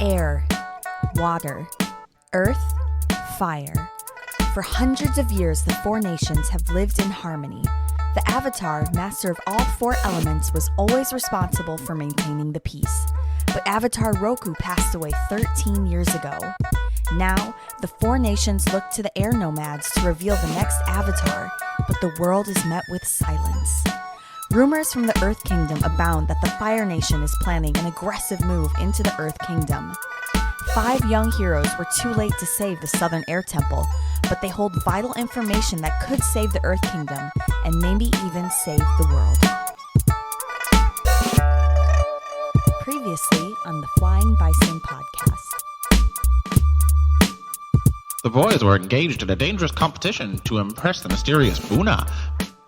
air, water, earth, fire. For hundreds of years, the four nations have lived in harmony. The Avatar, master of all four elements, was always responsible for maintaining the peace. But Avatar Roku passed away 13 years ago. Now, the four nations look to the air nomads to reveal the next Avatar, but the world is met with silence. Rumors from the Earth Kingdom abound that the Fire Nation is planning an aggressive move into the Earth Kingdom. 5 young heroes were too late to save the Southern Air Temple, but they hold vital information that could save the Earth Kingdom and maybe even save the world. Previously on the Flying Bison podcast. The boys were engaged in a dangerous competition to impress the mysterious Bunah.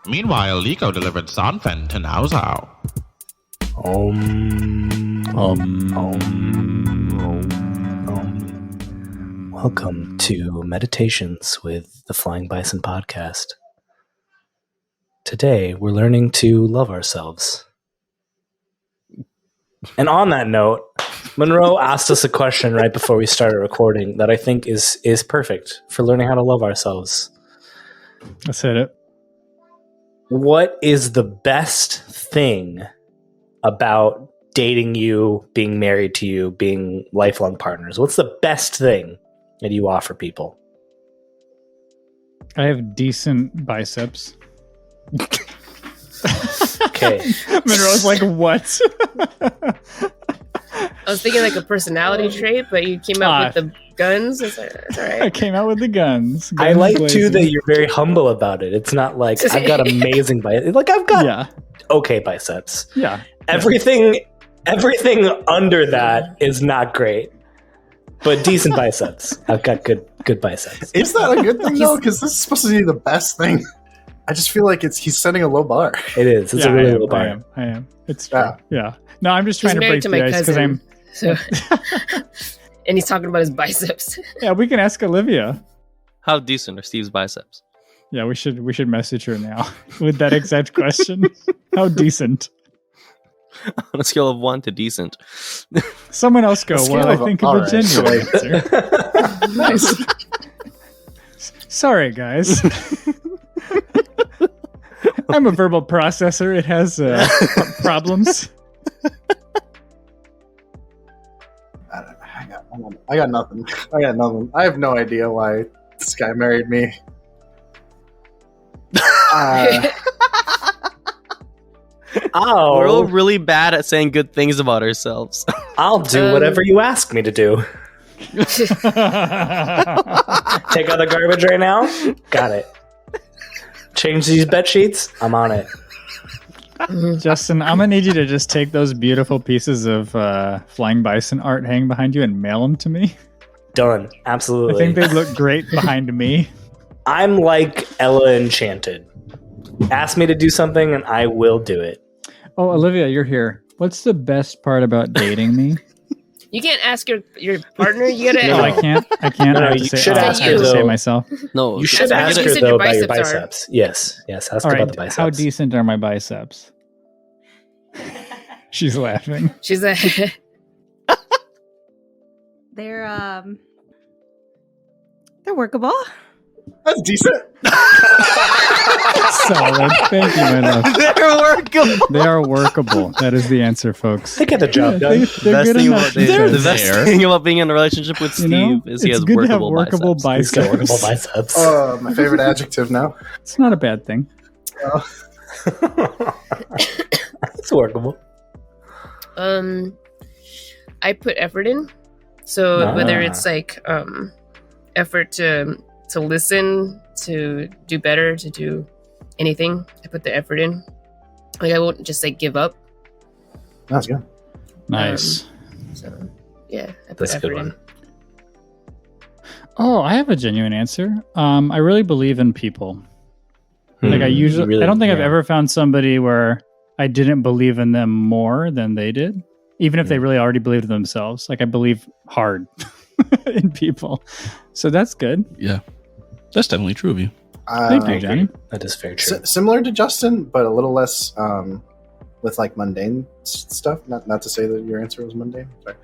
Meanwhile, Liko delivered Sanfen to Naozao. Welcome to Meditations with the Flying Bison podcast. Today, we're learning to love ourselves. And on that note, Monroe asked us a question right before we started recording that I think is perfect for learning how to love ourselves. Let's hit it. What is the best thing about dating you, being married to you, being lifelong partners? What's the best thing that you offer people? I have decent biceps. Okay. Monroe's like, what? I was thinking like a personality trait, but you came out with the guns. It's all right. I came out with the guns. I like too that you're very humble about it. It's not like I've got amazing biceps. Like I've got okay biceps. Yeah. Everything under that is not great, but decent biceps. I've got good biceps. Is that a good thing though? Because this is supposed to be the best thing. I just feel like he's setting a low bar. It is. It's a really low bar. I am. It's true. Yeah. No, I'm just trying to break the ice because I'm. So, and he's talking about his biceps. Yeah, we can ask Olivia. How decent are Steve's biceps? Yeah, we should message her now with that exact question. How decent? On a scale of 1 to decent. Someone else go while I think of a genuine answer. Nice. Sorry, guys. I'm a verbal processor. It has problems. I got nothing. I have no idea why this guy married me. We're all really bad at saying good things about ourselves. I'll do whatever you ask me to do. Take out the garbage right now? Got it. Change these bed sheets? I'm on it. Justin, I'm going to need you to just take those beautiful pieces of Flying Bison art hanging behind you and mail them to me. Done. Absolutely. I think they'd look great behind me. I'm like Ella Enchanted. Ask me to do something and I will do it. Oh, Olivia, you're here. What's the best part about dating me? You can't ask your partner. You gotta. No, I can't. No, I have you to say, should ask I have to say myself. No, you should Ask ask her her how though decent about your your biceps biceps. Yes. Ask All her right, about the biceps. how decent are my biceps? She's laughing. She's like, They're workable. That's decent. Solid. Thank you, my love. they're workable. They are workable. That is the answer, folks. They get the job done. They're good enough. The best thing about being in a relationship with Steve is he has workable biceps. He's got workable biceps. Oh, my favorite adjective now. It's not a bad thing. It's workable. I put effort in. So whether it's like effort to listen, to do better, to do anything, I put the effort in. Like I won't just like give up. That's good. Nice. So yeah, I put That's a good effort one. in. Oh, I have a genuine answer. I really believe in people. Like I don't think I've ever found somebody where I didn't believe in them more than they did, even if they really already believed in themselves. Like I believe hard in people. So that's good. Yeah. That's definitely true of you. Thank you, Johnny. That is very true. Similar to Justin, but a little less with like mundane stuff. Not to say that your answer was mundane. Sorry.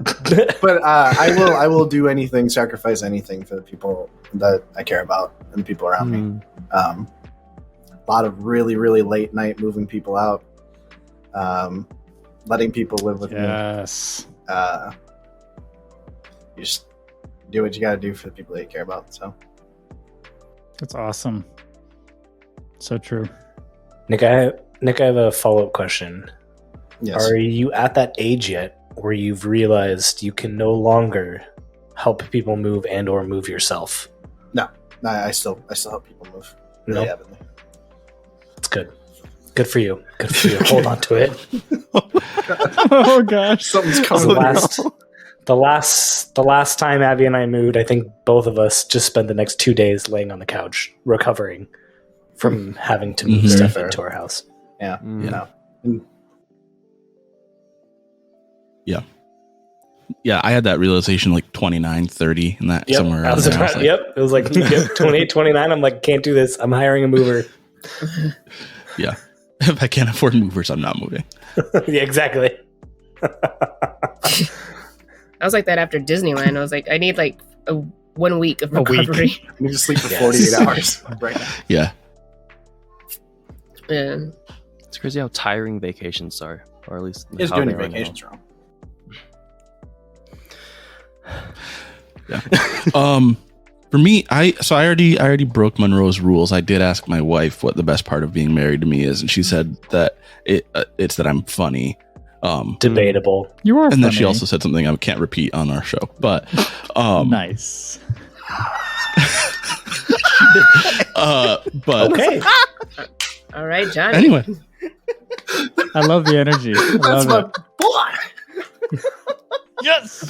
But I will do anything, sacrifice anything for the people that I care about and the people around me. A lot of really, really late night moving people out. Letting people live with me. Yes. You just do what you got to do for the people that you care about. So That's awesome. So true. Nick, I have a follow-up question. yes. Are you at that age yet where you've realized you can no longer help people move and or move yourself? No, I still help people move. No? Really avidly. That's good. Good for you. Good for you. Hold on to it. Oh gosh. Something's The coming. last time Abby and I moved, I think both of us just spent the next 2 days laying on the couch recovering from having to move Mhm. stuff Fair. into our house. Yeah. Mm. No. Yeah, I had that realization like 29, 30, and that Yep. somewhere I around was there. I about, was like, yep. It was like 28, 29. I'm like, can't do this. I'm hiring a mover. yeah. If I can't afford movers, I'm not moving. Yeah, exactly. I was like that after Disneyland. I was like, I need like 1 week of A week. recovery. You need to sleep for Yes. 48 hours right now. Yeah. Yeah. It's crazy how tiring vacations are, or at least Just how doing they your are now. vacations wrong. For me, I already broke Monroe's rules. I did ask my wife what the best part of being married to me is, and she said that it's that I'm funny. Debatable. You are And then funny. she also said something I can't repeat on our show. But Nice. but Okay. All right, Johnny. anyway, I love the energy. I That's love my it. boy. Yes.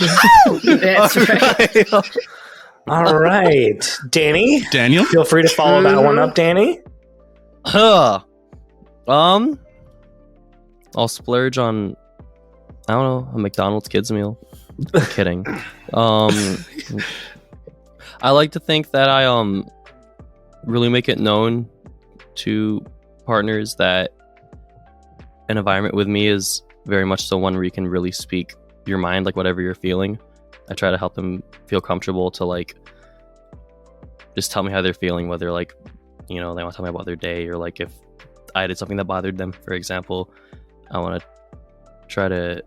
That's right. All right. Danny, Daniel, feel free to follow that one up, Danny. Huh. I'll splurge on, I don't know, a McDonald's kids meal. I'm kidding. I like to think that I really make it known to partners that an environment with me is very much the one where you can really speak your mind, like whatever you're feeling. I try to help them feel comfortable to like just tell me how they're feeling, whether like, you know, they want to tell me about their day, or like if I did something that bothered them, for example. I want to try to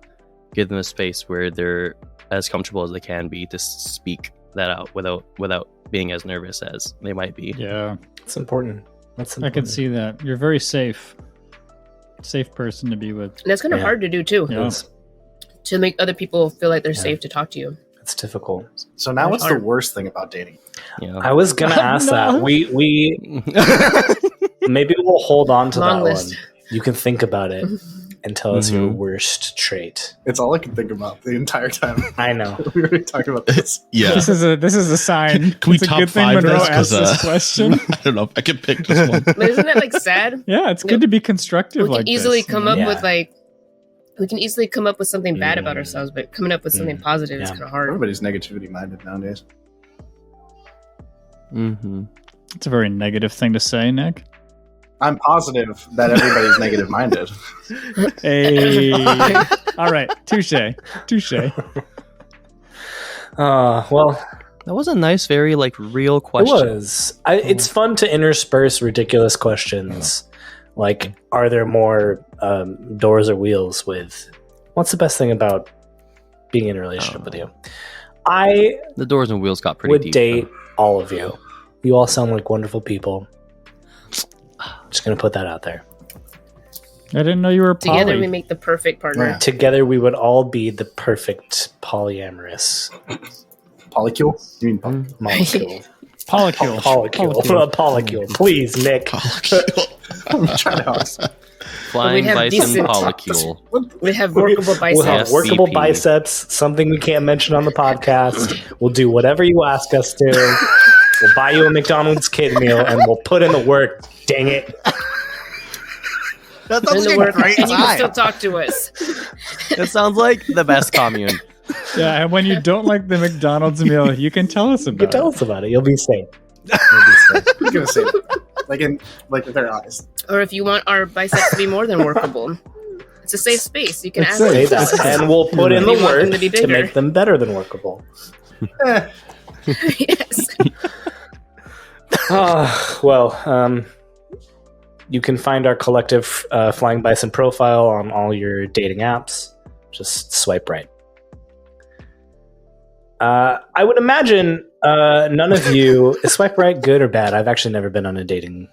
give them a space where they're as comfortable as they can be to speak that out without being as nervous as they might be. Yeah, That's important. That's I important. can see that. You're very safe person to be with. And that's kind of Yeah. hard to do too, Yeah. to make other people feel like they're Yeah. safe to talk to you. It's difficult. So now what's the Hard. worst thing about dating? Yeah. I was gonna ask No. that. We maybe we'll hold on to Long that list. one. You can think about it and tell us your Mhm. worst trait. It's all I can think about the entire time. I know. We already talked about this. yeah. This is a sign. Can we It's a top good thing five Monroe this? asked 'Cause, this question. I don't know if I can pick just one. But isn't that like sad? Yeah, it's good to be constructive. We can like easily this, come you know? up Yeah. with like, we can easily come up with something bad about Mm. ourselves, but coming up with something positive is Yeah. kind of hard. Everybody's negativity minded nowadays. Mm-hmm. It's a very negative thing to say, Nick. I'm positive that everybody's negative minded. Hey, all right, touche. Well, That was a nice, very like real it question. was. It's fun to intersperse ridiculous questions. Like, are there more doors or wheels with what's the best thing about being in a relationship with you? I The doors and wheels got pretty would deep. date all of you. You all sound like wonderful people. Just gonna put that out there. I didn't know you were poly. Together we make the perfect partner. Yeah. Together, we would all be the perfect polyamorous Polycule? You mean poly- molecule. Polycule. Polycule. Please, Nick. I'm trying to ask. Flying have bison decent- polycule. We have workable We'll have biceps. workable SCP. biceps, something we can't mention on the podcast. We'll do whatever you ask us to. We'll buy you a McDonald's kid meal and we'll put in the work. Dang it. That Put in the work, and you can still talk to us. That sounds like the best commune. Yeah, and when you don't like the McDonald's meal, you can tell us You about tell it. us about it. You'll be safe. I'm gonna say that. Like with their eyes. Or if you want our biceps to be more than workable, It's a safe space. You can It's ask safe. Say them. that, and we'll put in the We want them work to be to bigger. make them better than workable. Yes. You can find our collective Flying Bison profile on all your dating apps. Just swipe right. I would imagine none of you is swipe right good or bad. I've actually never been on a dating.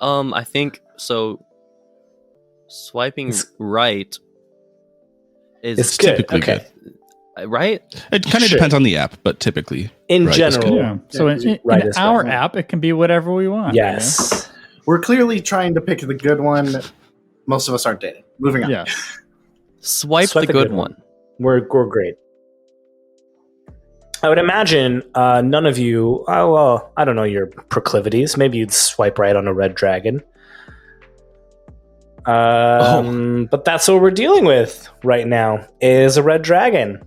I think so. Swiping right is It's good. typically Okay. right. It kind of Sure. depends on the app, but typically In right is general, good. Yeah. So in Right is our right. app, it can be whatever we want. Yes. We're clearly trying to pick the good one. Most of us aren't dating. Moving on. Yeah. Swipe Swipe the good one. We're great. I would imagine none of you. Oh well, I don't know your proclivities. Maybe you'd swipe right on a red dragon. But that's what we're dealing with right now. Is a red dragon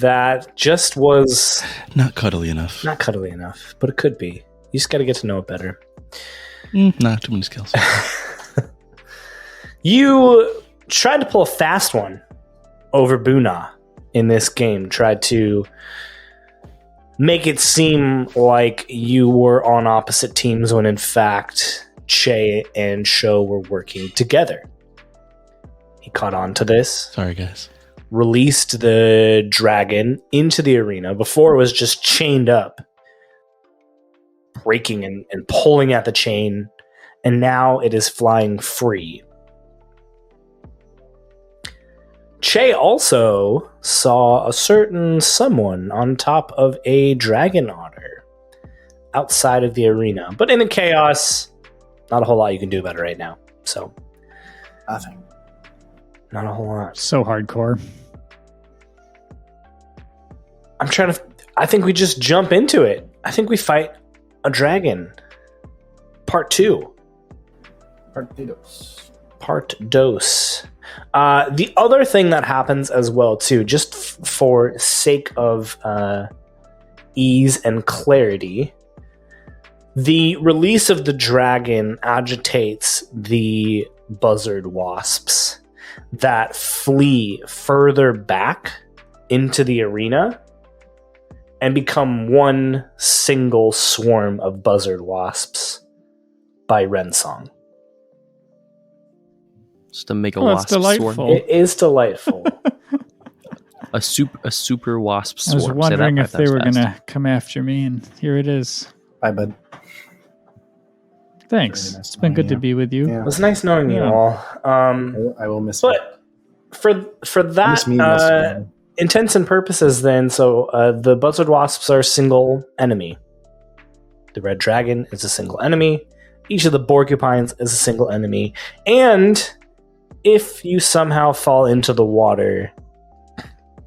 that just was Not cuddly enough. not cuddly enough, but it could be. You just got to get to know it better. Not too many skills. You tried to pull a fast one over Bunah in this game. Tried to make it seem like you were on opposite teams when in fact Chae and Sho were working together. He caught on to this, Sorry, guys. released the dragon into the arena. Before it was just chained up, breaking and pulling at the chain, and now it is flying free. Chae also saw a certain someone on top of a dragon otter outside of the arena. But in the chaos, not a whole lot you can do about it right now. So, Nothing. not a whole lot. So hardcore. I think we just jump into it. I think we fight a dragon. Part 2. Partidos. Part dos. The other thing that happens as well, too, just for sake of ease and clarity, the release of the dragon agitates the buzzard wasps that flee further back into the arena and become one single swarm of buzzard wasps by Ren Song. Just a mega Oh, it's wasp delightful. swarm. It is delightful. A super wasp I swarm. was Say that wondering 5 if they times were fast. going to come after me, and here it is. Bye, bud. Thanks. Very nice It's been good to knowing be with you. Yeah. It was nice knowing you Yeah. all. I will miss you. But for that Miss me, miss you. intents and purposes, then, so the buzzard wasps are a single enemy. The red dragon is a single enemy. Each of the porcupines is a single enemy. And if you somehow fall into the water,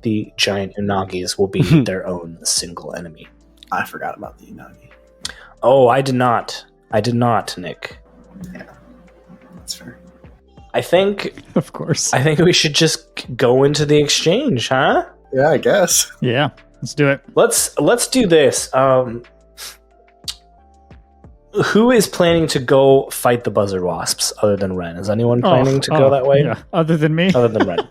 the giant unagis will be their own single enemy. I forgot about the Unagi. Oh, I did not, Nick. That's fair. I think Of course. we should just go into the exchange, huh? Yeah, I guess. Yeah. Let's do it. Let's do this. Who is planning to go fight the buzzard wasps other than Ren? Is anyone planning to go that way? Yeah. Other than me. Other than Ren.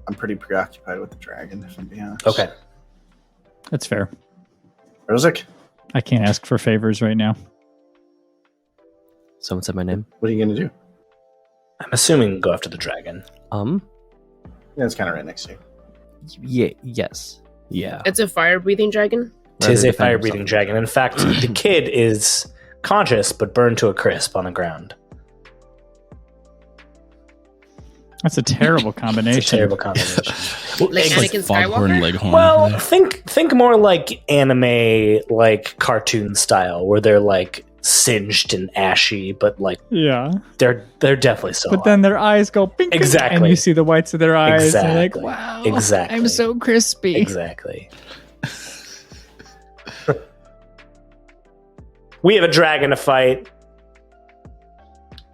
I'm pretty preoccupied with the dragon, if I'm being honest. Okay. That's fair. Rosic, I can't ask for favors right now. Someone said my name. what are you going to do? I'm assuming go after the dragon. Yeah, it's kind of right next to you. Yeah. Yes. Yeah. It's a fire-breathing dragon. Tis Rather a defend fire-breathing yourself. dragon. In fact, the kid is conscious but burned to a crisp on the ground. That's a terrible combination. It's a terrible combination. Like It's like Anakin foghorn Skywalker? leghorn. Well, think more like anime, like cartoon style, where they're like singed and ashy, but like Yeah. they're definitely so. But then their eyes go pink. Exactly. And you see the whites of their eyes. And you're like, Exactly. wow. Exactly. I'm so crispy. Exactly. We have a dragon to fight.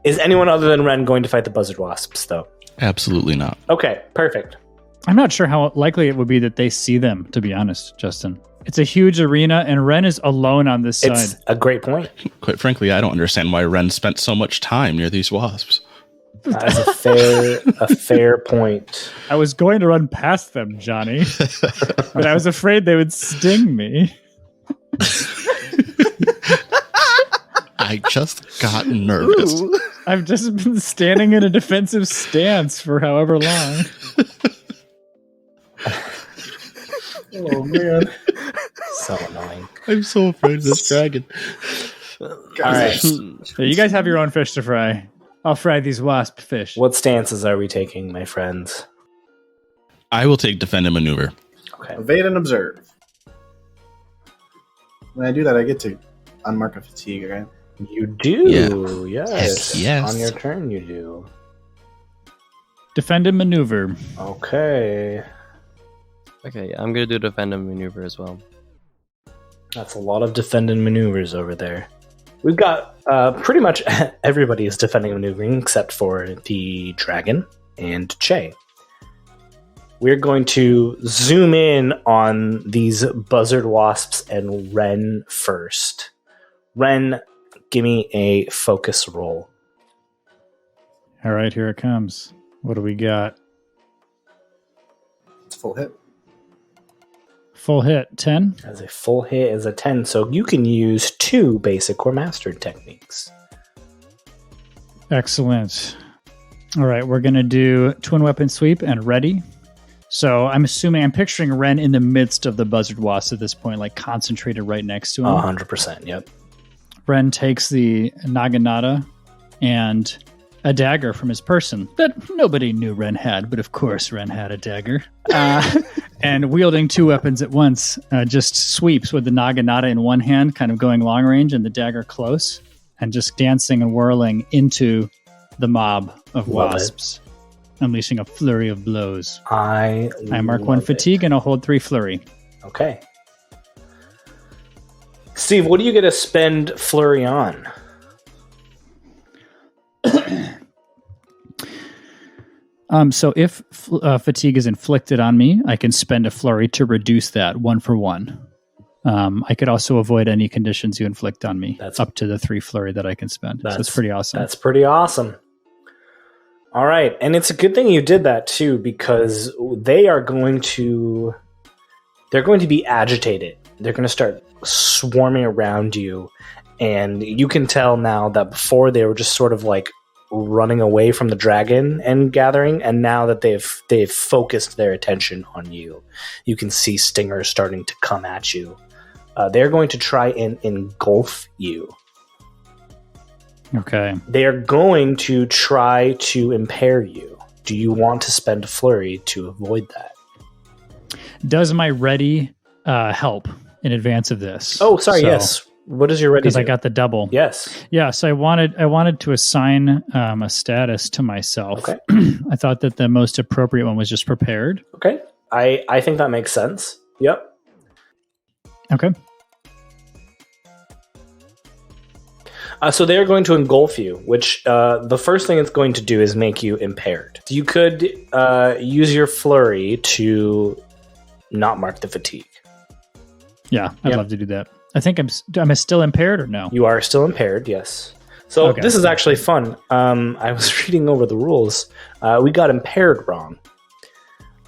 Is anyone other than Ren going to fight the buzzard wasps, though? Absolutely not. Okay, perfect. I'm not sure how likely it would be that they see them, to be honest, Justin. It's a huge arena, and Ren is alone on this side. It's a great point. Quite frankly, I don't understand why Ren spent so much time near these wasps. That's a fair point. I was going to run past them, Johnny, but I was afraid they would sting me. I just got nervous. Ooh. I've just been standing in a defensive stance for however long. Oh man, So annoying. I'm so afraid of this dragon. All right. So you guys have your own fish to fry. I'll fry these wasp fish. What stances are we taking, my friends? I will take defend and maneuver. Okay. evade and observe. When I do that, I get to unmark a fatigue, right? You do. Yeah. Yes. Heck yes. On your turn, you do. Defend and maneuver. Okay. Okay, I'm gonna do defend and maneuver as well. That's a lot of defending maneuvers over there. We've got pretty much everybody is defending and maneuvering except for the dragon and Chae. We're going to zoom in on these buzzard wasps and Ren first. Ren, give me a focus roll. All right, here it comes. What do we got? It's full hit. Full hit, 10. As a full hit is a 10, so you can use 2 basic or mastered techniques. Excellent. All right, we're going to do twin weapon sweep and ready. So I'm picturing Ren in the midst of the buzzard wasp at this point, like concentrated right next to him. 100%, yep. Ren takes the naginata and a dagger from his person that nobody knew Ren had, but of course Ren had a dagger. And wielding 2 weapons at once, just sweeps with the naginata in one hand, kind of going long range, and the dagger close, and just dancing and whirling into the mob of Love wasps, unleashing a flurry of blows. I mark 1 fatigue and I'll hold 3 flurry. Okay. Steve, what do you get to spend flurry on? So if fatigue is inflicted on me, I can spend a flurry to reduce that 1 for 1. I could also avoid any conditions you inflict on me. That's up to the 3 flurry that I can spend. So that's pretty awesome. That's pretty awesome. All right. And it's a good thing you did that too, because they're going to be agitated. They're going to start swarming around you. And you can tell now that before they were just sort of like running away from the dragon and gathering, and now that they've focused their attention on you, you can see stingers starting to come at you. They're going to try and engulf you. Okay. They're going to try to impair you. Do you want to spend a flurry to avoid that? Does my ready help in advance of this? Oh, sorry. Yes. What is your ready? Because I got the double. Yes. Yeah. So I wanted to assign a status to myself. Okay. I thought that the most appropriate one was just prepared. Okay. I think that makes sense. Yep. Okay. So they're going to engulf you, which the first thing it's going to do is make you impaired. You could use your flurry to not mark the fatigue. Yeah, I'd love to do that. I think am I still impaired or no? You are still impaired, yes. So this is actually fun. I was reading over the rules. We got impaired wrong.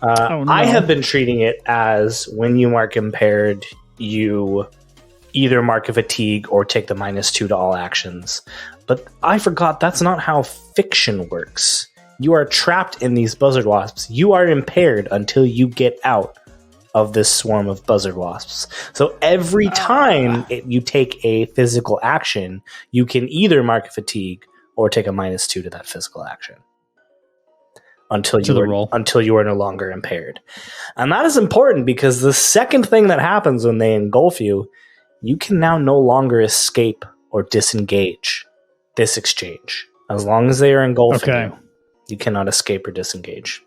Oh, no. I have been treating it as when you mark impaired, you either mark a fatigue or take the -2 to all actions. But I forgot that's not how fiction works. You are trapped in these buzzard wasps. You are impaired until you get out of this swarm of buzzard wasps. So every time you take a physical action, you can either mark a fatigue or take a -2 to that physical action. Until you are no longer impaired. And that is important because the second thing that happens when they engulf you, you can now no longer escape or disengage this exchange. As long as they are engulfing you, you cannot escape or disengage.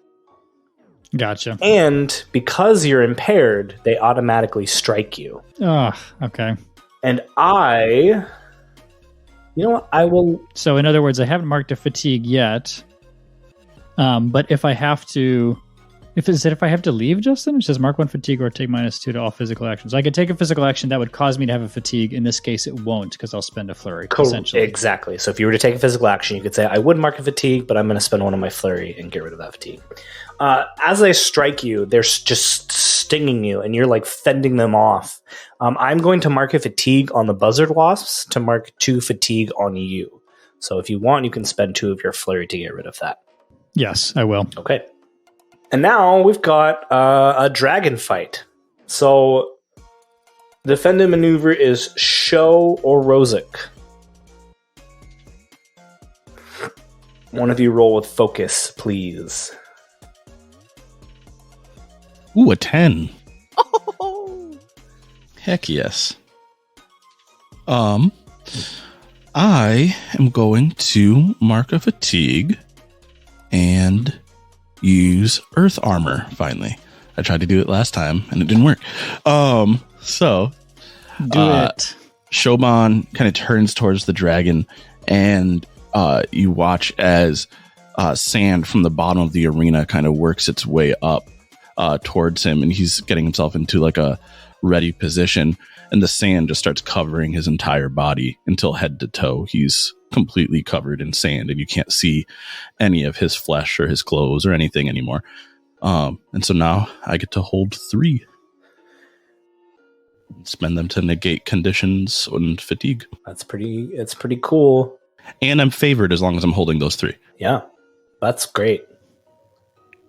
Gotcha. And because you're impaired, they automatically strike you. Oh, okay. And you know what? I will. So in other words, I haven't marked a fatigue yet. But if I have to If I have to leave, Justin, it says mark 1 fatigue or take -2 to all physical actions. I could take a physical action that would cause me to have a fatigue. In this case, it won't because I'll spend a flurry. Essentially, exactly. So if you were to take a physical action, you could say, I would mark a fatigue, but I'm going to spend one of my flurry and get rid of that fatigue. As they strike you, they're just stinging you, and you're like fending them off. I'm going to mark a fatigue on the buzzard wasps to mark 2 fatigue on you. So if you want, you can spend 2 of your flurry to get rid of that. Yes, I will. Okay. And now we've got a dragon fight. So the defended maneuver is Show or Rosic. One of you roll with focus, please. Ooh, a 10. Heck yes. I am going to mark a fatigue and use earth armor finally. I tried to do it last time and it didn't work. So do it. Shoban kind of turns towards the dragon, and you watch as sand from the bottom of the arena kind of works its way up towards him, and he's getting himself into like a ready position, and the sand just starts covering his entire body until head to toe he's completely covered in sand, and you can't see any of his flesh or his clothes or anything anymore. And so now I get to hold 3. Spend them to negate conditions and fatigue. It's pretty cool. And I'm favored as long as I'm holding those 3. Yeah, that's great.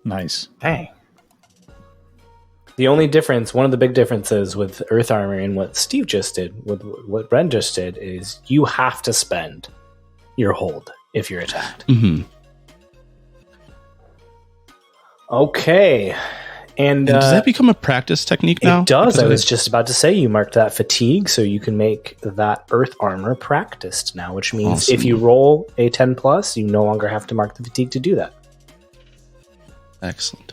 Nice. Dang. The only difference, one of the big differences with Earth Armor and what Steve just did, with what Bren just did, is you have to spend your hold if you're attacked. Mm-hmm. Okay. And does that become a practice technique now? It does. I was just about to say you marked that fatigue, so you can make that Earth Armor practiced now, which means if you roll a 10 plus, you no longer have to mark the fatigue to do that. Excellent.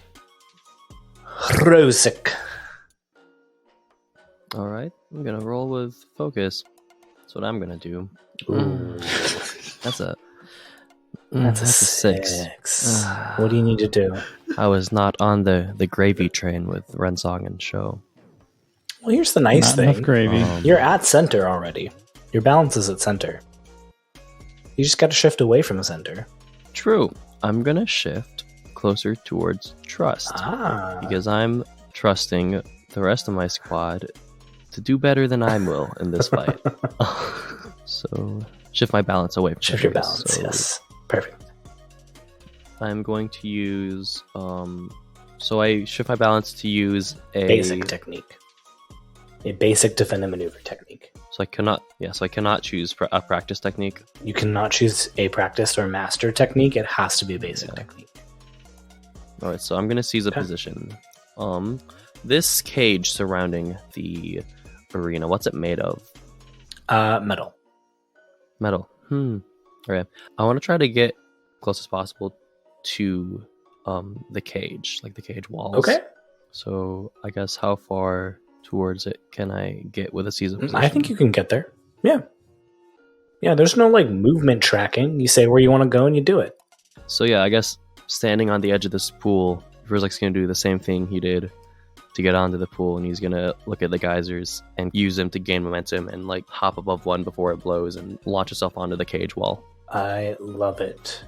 Rosic. All right, I'm gonna roll with focus. That's what I'm gonna do. That's a 6. What do you need to do? I was not on the gravy train with Rensong and Show. Well, here's the nice Not thing. enough gravy. You're at center already. Your balance is at center. You just got to shift away from the center. True. I'm gonna shift closer towards trust because I'm trusting the rest of my squad to do better than I will in this fight. So shift my balance away from shift your balance. Yes, perfect. I'm going to use so I shift my balance to use a basic technique, a basic defend and maneuver technique. So I cannot choose a practice technique. You cannot choose a practice or master technique. It has to be a basic technique. All right, so I'm going to seize a position. This cage surrounding the arena, what's it made of? Metal. Metal. Okay. I want to try to get close as possible to the cage, like the cage walls. Okay. So I guess how far towards it can I get with a seize position? I think you can get there. Yeah. Yeah, there's no like movement tracking. You say where you want to go and you do it. So yeah, I guess standing on the edge of this pool, Verzek's going to do the same thing he did to get onto the pool, and he's going to look at the geysers and use them to gain momentum and like hop above one before it blows and launch himself onto the cage wall. I love it.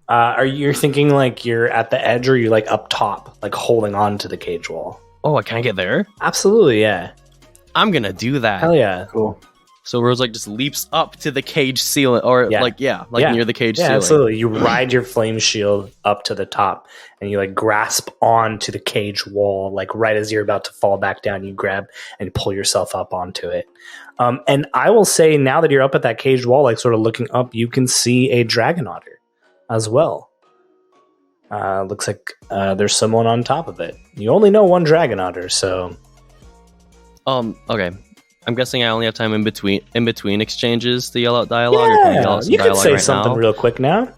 Are you thinking like you're at the edge, or are you like up top, like holding on to the cage wall? Oh, can I get there? Absolutely, yeah. I'm going to do that. Hell yeah. Cool. So Rose like just leaps up to the cage ceiling, or near the cage ceiling. Yeah, absolutely. You ride your flame shield up to the top, and you like grasp onto the cage wall, like right as you're about to fall back down. You grab and pull yourself up onto it. And I will say, now that you're up at that cage wall, like sort of looking up, you can see a dragon otter as well. Looks like there's someone on top of it. You only know one dragon otter, so. Okay. I'm guessing I only have time in between exchanges to yell out dialogue. Yeah, or can I yell out some you could dialogue say right something now? real quick now.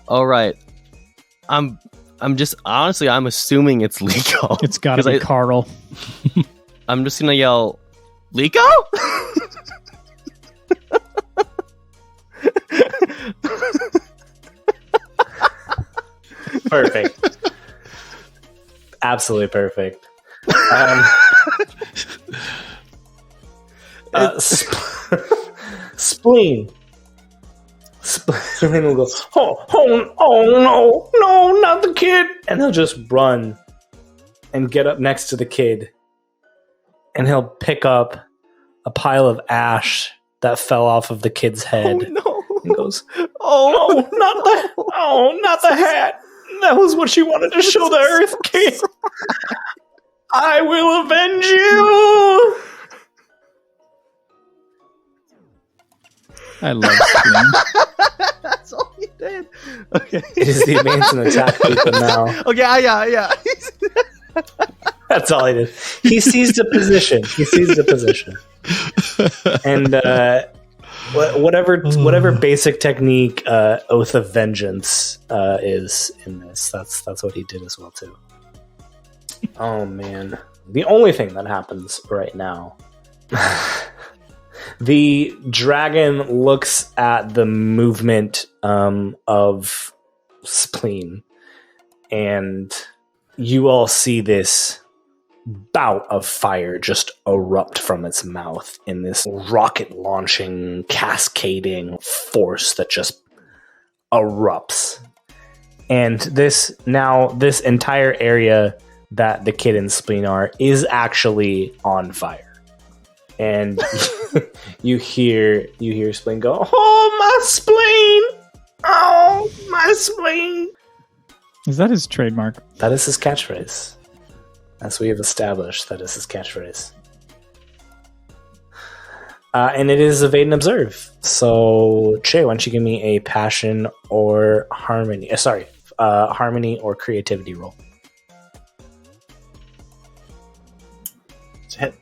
All right. I'm just honestly I'm assuming it's Liko. It's got to be Carl. I'm just gonna yell, Liko. Perfect. absolutely perfect. Spleen. Spleen will go, oh, no, not the kid. And he'll just run and get up next to the kid. And he'll pick up a pile of ash that fell off of the kid's head. Oh, no. And goes, oh, not the hat. That was what she wanted to show the Earth King. I will avenge you. I love Spleen. That's all he did. Okay. It is the advanced attack weapon now. Okay, yeah. That's all he did. He seized a position. And whatever basic technique Oath of Vengeance is in this, that's what he did as well too. Oh man. The only thing that happens right now, the dragon looks at the movement of Spleen, and you all see this bout of fire just erupt from its mouth in this rocket launching, cascading force that just erupts. And this entire area that the kid and Spleen are is actually on fire. And you hear Spleen go, "Oh, my spleen! Oh, my spleen!" Is that his trademark? That is his catchphrase. As we have established, that is his catchphrase. And it is evade and observe. So, Chae, why don't you give me a passion or harmony? Harmony or creativity roll. It's a hit.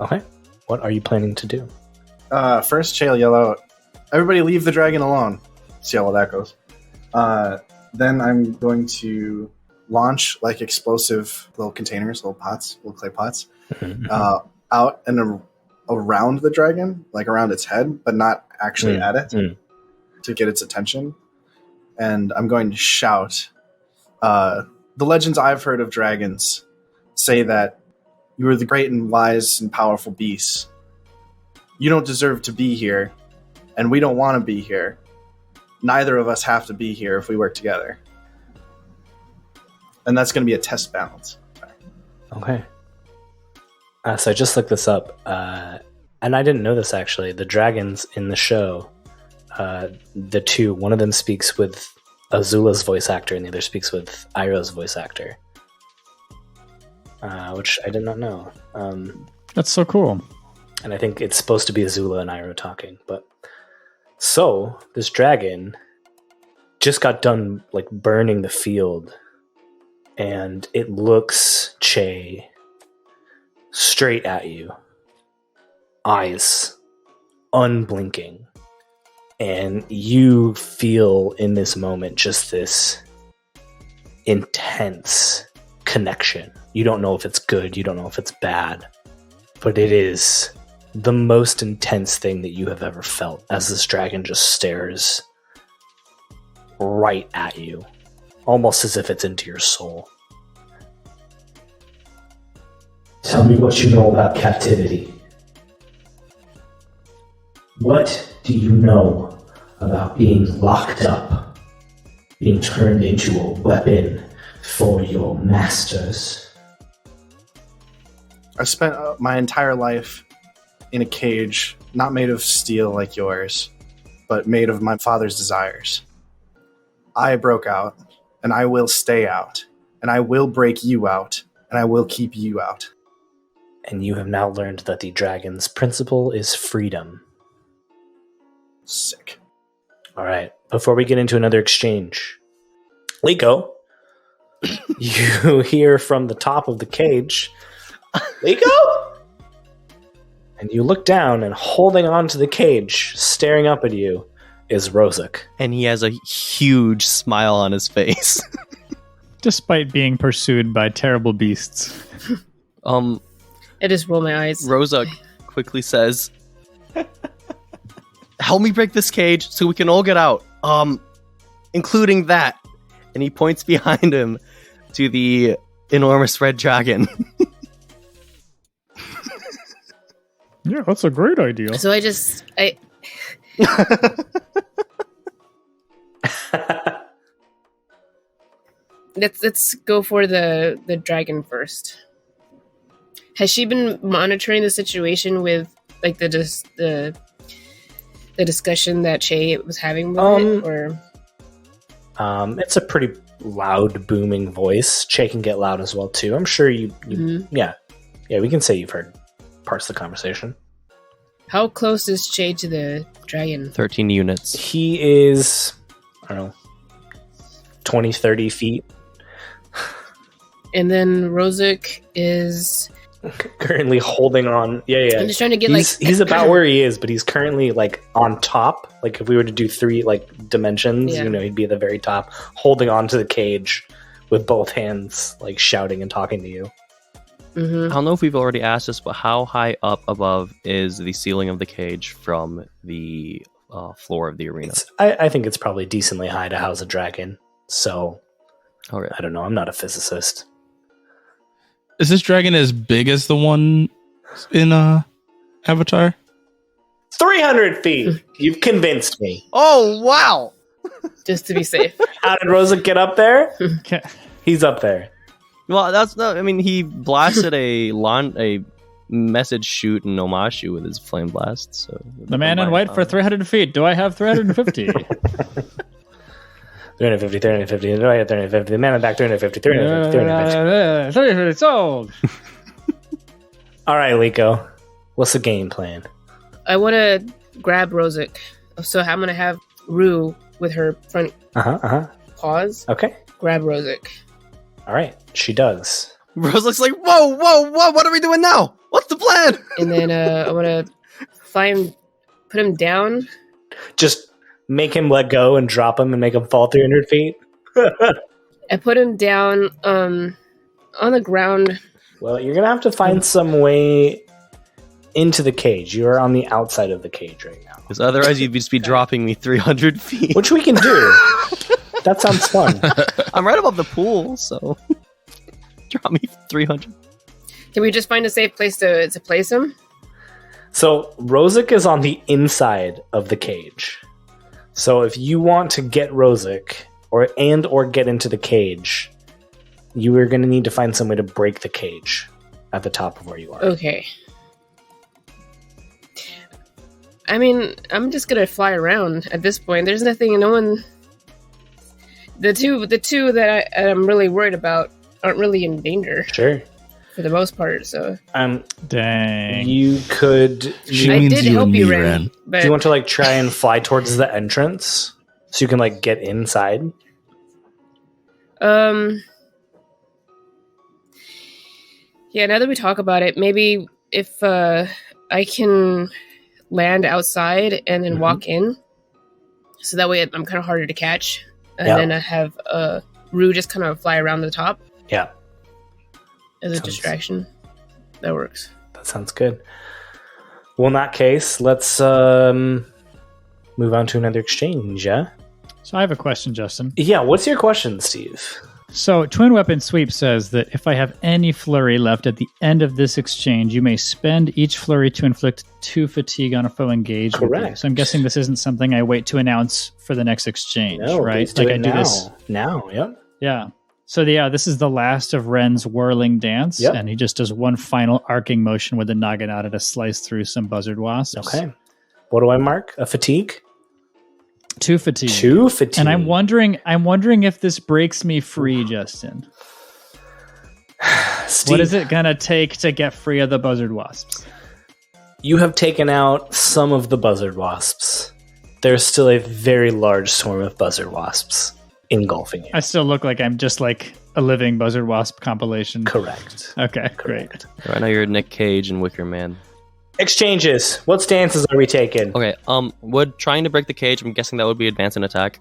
Okay. What are you planning to do? First, Chae will yell out, "Everybody leave the dragon alone." See how well that goes. Then I'm going to launch like explosive little containers, little clay pots, out and around the dragon, like around its head, but not actually at it, to get its attention. And I'm going to shout, the legends I've heard of dragons say that you are the great and wise and powerful beasts. You don't deserve to be here, and we don't want to be here. Neither of us have to be here if we work together. And that's going to be a test balance. Okay. So I just looked this up, and I didn't know this actually. The dragons in the show, the two, one of them speaks with Azula's voice actor, and the other speaks with Iroh's voice actor, which I did not know. That's so cool. And I think it's supposed to be Azula and Iroh talking. But so this dragon just got done like burning the field. And it looks, Chae, straight at you. Eyes unblinking. And you feel in this moment just this intense connection. You don't know if it's good, you don't know if it's bad. But it is the most intense thing that you have ever felt as this dragon just stares right at you. Almost as if it's into your soul. Tell me what you know about captivity. What do you know about being locked up? Being turned into a weapon for your masters? I spent my entire life in a cage, not made of steel like yours, but made of my father's desires. I broke out. And I will stay out. And I will break you out. And I will keep you out. And you have now learned that the dragon's principle is freedom. Sick. All right. Before we get into another exchange, Liko, you hear from the top of the cage, Liko? And you look down, and holding onto the cage, staring up at you, is Rozak. And he has a huge smile on his face. Despite being pursued by terrible beasts. I just roll my eyes. Rozak quickly says, "Help me break this cage so we can all get out. Including that." And he points behind him to the enormous red dragon. Yeah, that's a great idea. So let's go for the dragon first. Has she been monitoring the situation with like the discussion that Chae was having with it, or? It's a pretty loud, booming voice. Chae can get loud as well too. I'm sure you yeah, we can say you've heard parts of the conversation. How close is Chae to the dragon? 13 units. He is, I don't know, 20, 30 feet. And then Rozek is currently holding on. Yeah. I'm just trying to get he's about where he is, but he's currently like on top. Like if we were to do 3 like dimensions, he'd be at the very top, holding on to the cage with both hands, like shouting and talking to you. I don't know if we've already asked this, but how high up above is the ceiling of the cage from the floor of the arena? I think it's probably decently high to house a dragon. So, okay. I don't know. I'm not a physicist. Is this dragon as big as the one in Avatar? 300 feet. You've convinced me. Oh, wow. Just to be safe. How did Rosa get up there? He's up there. Well, he blasted a message shoot and Omashu with his flame blast. So the man in white for 300 feet. Do I have 350? 350. Do I have 350? The man in the back, 350. 350. Sold. All right, Liko. What's the game plan? I want to grab Rozek. So I'm going to have Rue with her front paws. Okay. Grab Rozek. All right. She does. Rose looks like, whoa, what are we doing now? What's the plan? And then I want to put him down. Just make him let go and drop him and make him fall 300 feet? I put him down on the ground. Well, you're going to have to find some way into the cage. You are on the outside of the cage right now. Because otherwise you'd just be dropping me 300 feet. Which we can do. That sounds fun. I'm right above the pool, so drop me 300. Can we just find a safe place to place him? So Rozek is on the inside of the cage. So if you want to get Rozek or get into the cage, you are going to need to find some way to break the cage at the top of where you are. Okay. I mean, I'm just going to fly around at this point. There's nothing, no one... The two that I'm really worried about aren't really in danger. Sure. For the most part, so... Dang. You could... I did help you, Ren. But... Do you want to, try and fly towards the entrance? So you can, get inside? Yeah, now that we talk about it, maybe if I can land outside and then walk in, so that way I'm kind of harder to catch, and then I have Rue just kind of fly around the top. Yeah. As a distraction. That works. That sounds good. Well, in that case, let's move on to another exchange, yeah? So I have a question, Justin. Yeah, what's your question, Steve? So Twin Weapon Sweep says that if I have any flurry left at the end of this exchange, you may spend each flurry to inflict 2 fatigue on a foe engaged. Correct. So I'm guessing this isn't something I wait to announce for the next exchange, right? Do this now. Yep. Yeah. So this is the last of Ren's whirling dance, and he just does one final arcing motion with the naginata to slice through some buzzard wasps. Okay. What do I mark? A fatigue? 2 fatigue. 2 fatigue. And I'm wondering if this breaks me free, Justin. Steve, what is it gonna take to get free of the buzzard wasps? You have taken out some of the buzzard wasps. There's still a very large swarm of buzzard wasps engulfing you. I still look like I'm just like a living buzzard wasp compilation. Correct. Okay, Correct. Great. Right now you're Nick Cage and Wicker Man. Exchanges. What stances are we taking? Okay, would trying to break the cage, I'm guessing that would be advance and attack.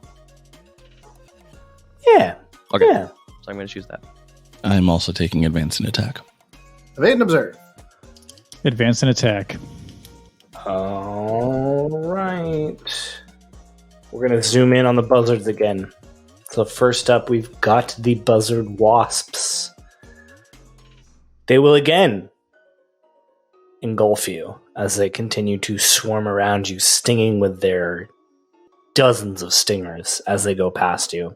Yeah. Okay. Yeah. So I'm going to choose that. I'm also taking advance and attack. Evade and observe. Advance and attack. All right. We're going to zoom in on the buzzards again. So first up, we've got the buzzard wasps. They will again engulf you as they continue to swarm around you, stinging with their dozens of stingers as they go past you.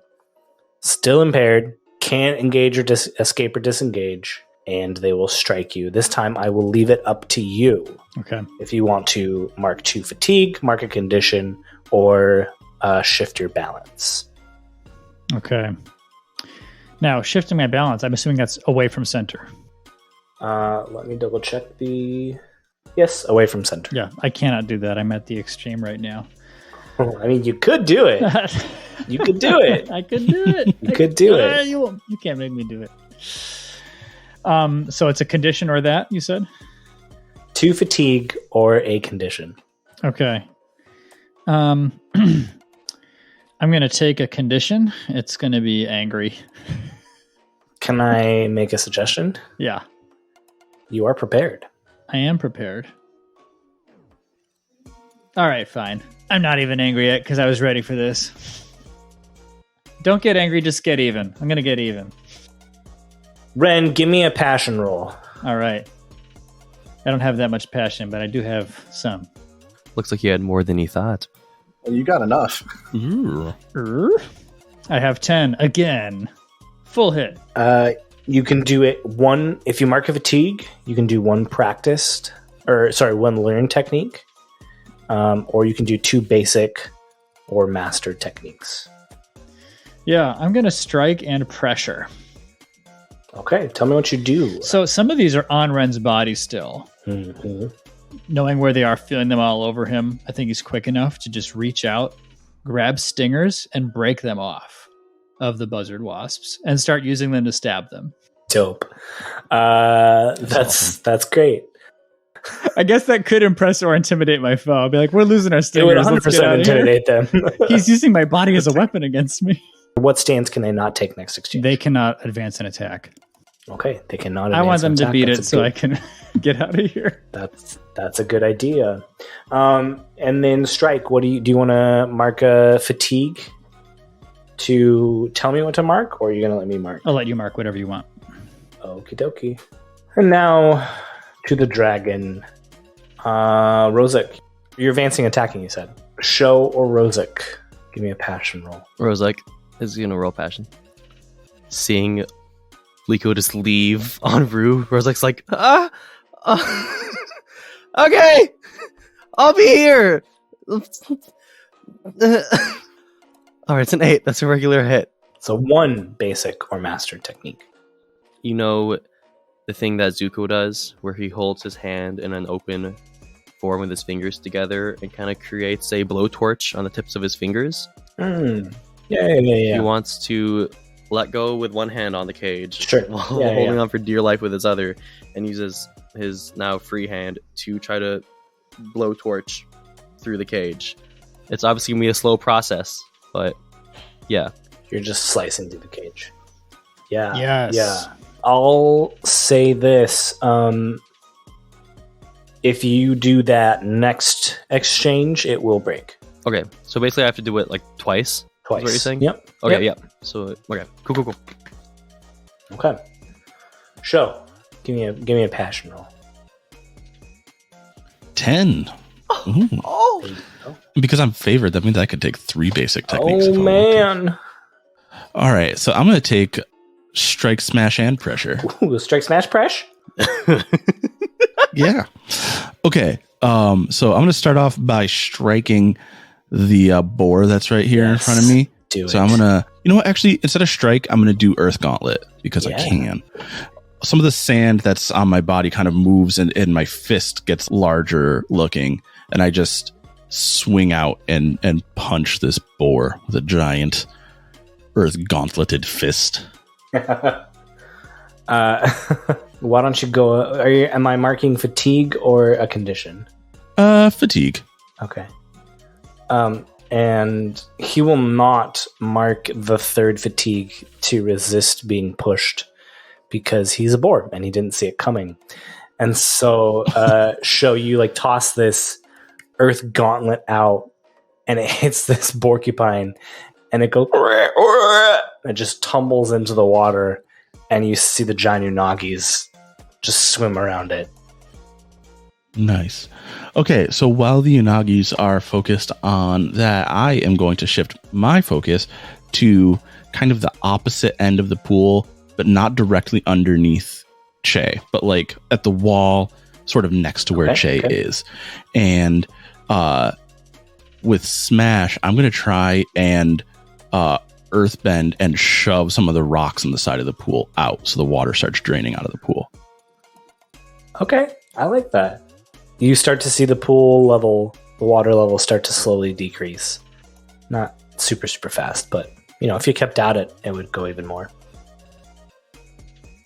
Still impaired, can't engage or escape or disengage, and they will strike you. This time I will leave it up to you. Okay. If you want to mark 2 fatigue, mark a condition, or shift your balance. Okay. Now, shifting my balance, I'm assuming that's away from center. Let me double check the... Yes, away from center. Yeah, I cannot do that. I'm at the extreme right now. I mean, you could do it. You could do it. I could do it. You could do it. You can't make me do it. So it's a condition or that, you said? 2 fatigue or a condition. Okay. I'm going to take a condition. It's going to be angry. Can I make a suggestion? Yeah. You are prepared. I am prepared. All right, fine. I'm not even angry yet because I was ready for this. Don't get angry, just get even. I'm going to get even. Ren, give me a passion roll. All right. I don't have that much passion, but I do have some. Looks like you had more than you thought. Well, you got enough. Ooh. I have 10 again. Full hit. You can do it one, if you mark a fatigue, you can do one one learned technique. Or you can do 2 basic or mastered techniques. Yeah, I'm going to strike and pressure. Okay, tell me what you do. So some of these are on Ren's body still. Mm-hmm. Knowing where they are, feeling them all over him, I think he's quick enough to just reach out, grab stingers, and break them off of the buzzard wasps and start using them to stab them. Dope. That's great. I guess that could impress or intimidate my foe. I'll be like, we're losing our stingers. It would 100% intimidate them. He's using my body as a weapon against me. What stance can they not take next exchange? They cannot advance an attack. Okay, they cannot. I want them to beat it so I can get out of here. That's a good idea. And then strike. What do you want to mark a fatigue to tell me what to mark, or are you gonna let me mark? I'll let you mark whatever you want. Okie dokie. And now to the dragon. Rozek, you're advancing attacking. You said Show or Rozek. Give me a passion roll. Rozek is gonna roll passion. Seeing Liko just leave en route, Rozek's like, okay, I'll be here. All right, it's an 8. That's a regular hit. So 1 basic or mastered technique. You know the thing that Zuko does, where he holds his hand in an open form with his fingers together and kind of creates a blowtorch on the tips of his fingers? Yeah. He wants to let go with one hand on the cage while holding on for dear life with his other, and uses his now free hand to try to blowtorch through the cage. It's obviously going to be a slow process, but yeah. You're just slicing through the cage. Yeah. Yes. Yeah. I'll say this. If you do that next exchange, it will break. Okay, so basically I have to do it like twice? Twice. Is what you're saying? Yep. Okay, yep. So, okay. Cool. Okay. Show. Give me a passion roll. 10. Ooh. Oh, Because I'm favored, that means I could take 3 basic techniques. Oh, man. All right, so I'm going to take strike, smash, and pressure. Ooh, strike, smash, press? Yeah. Okay. So I'm going to start off by striking the boar that's right here in front of me. So I'm going to, you know what? Actually, instead of strike, I'm going to do Earth Gauntlet because I can. Some of the sand that's on my body kind of moves and my fist gets larger looking. And I just swing out and punch this boar with a giant Earth Gauntleted fist. Why don't you go? Am I marking fatigue or a condition? Fatigue. Okay. And he will not mark the 3rd fatigue to resist being pushed because he's a boar and he didn't see it coming. And so, Show you like toss this Earth Gauntlet out, and it hits this porcupine, and it goes. It just tumbles into the water, and you see the giant unagis just swim around it. Nice. Okay, so while the Unagis are focused on that, I am going to shift my focus to kind of the opposite end of the pool, but not directly underneath Chae, but like at the wall, sort of next to where Chae is. And with Smash, I'm going to try and earthbend and shove some of the rocks on the side of the pool out so the water starts draining out of the pool. Okay, I like that. You start to see the pool level, the water level start to slowly decrease. Not super, super fast, but if you kept at it, it would go even more.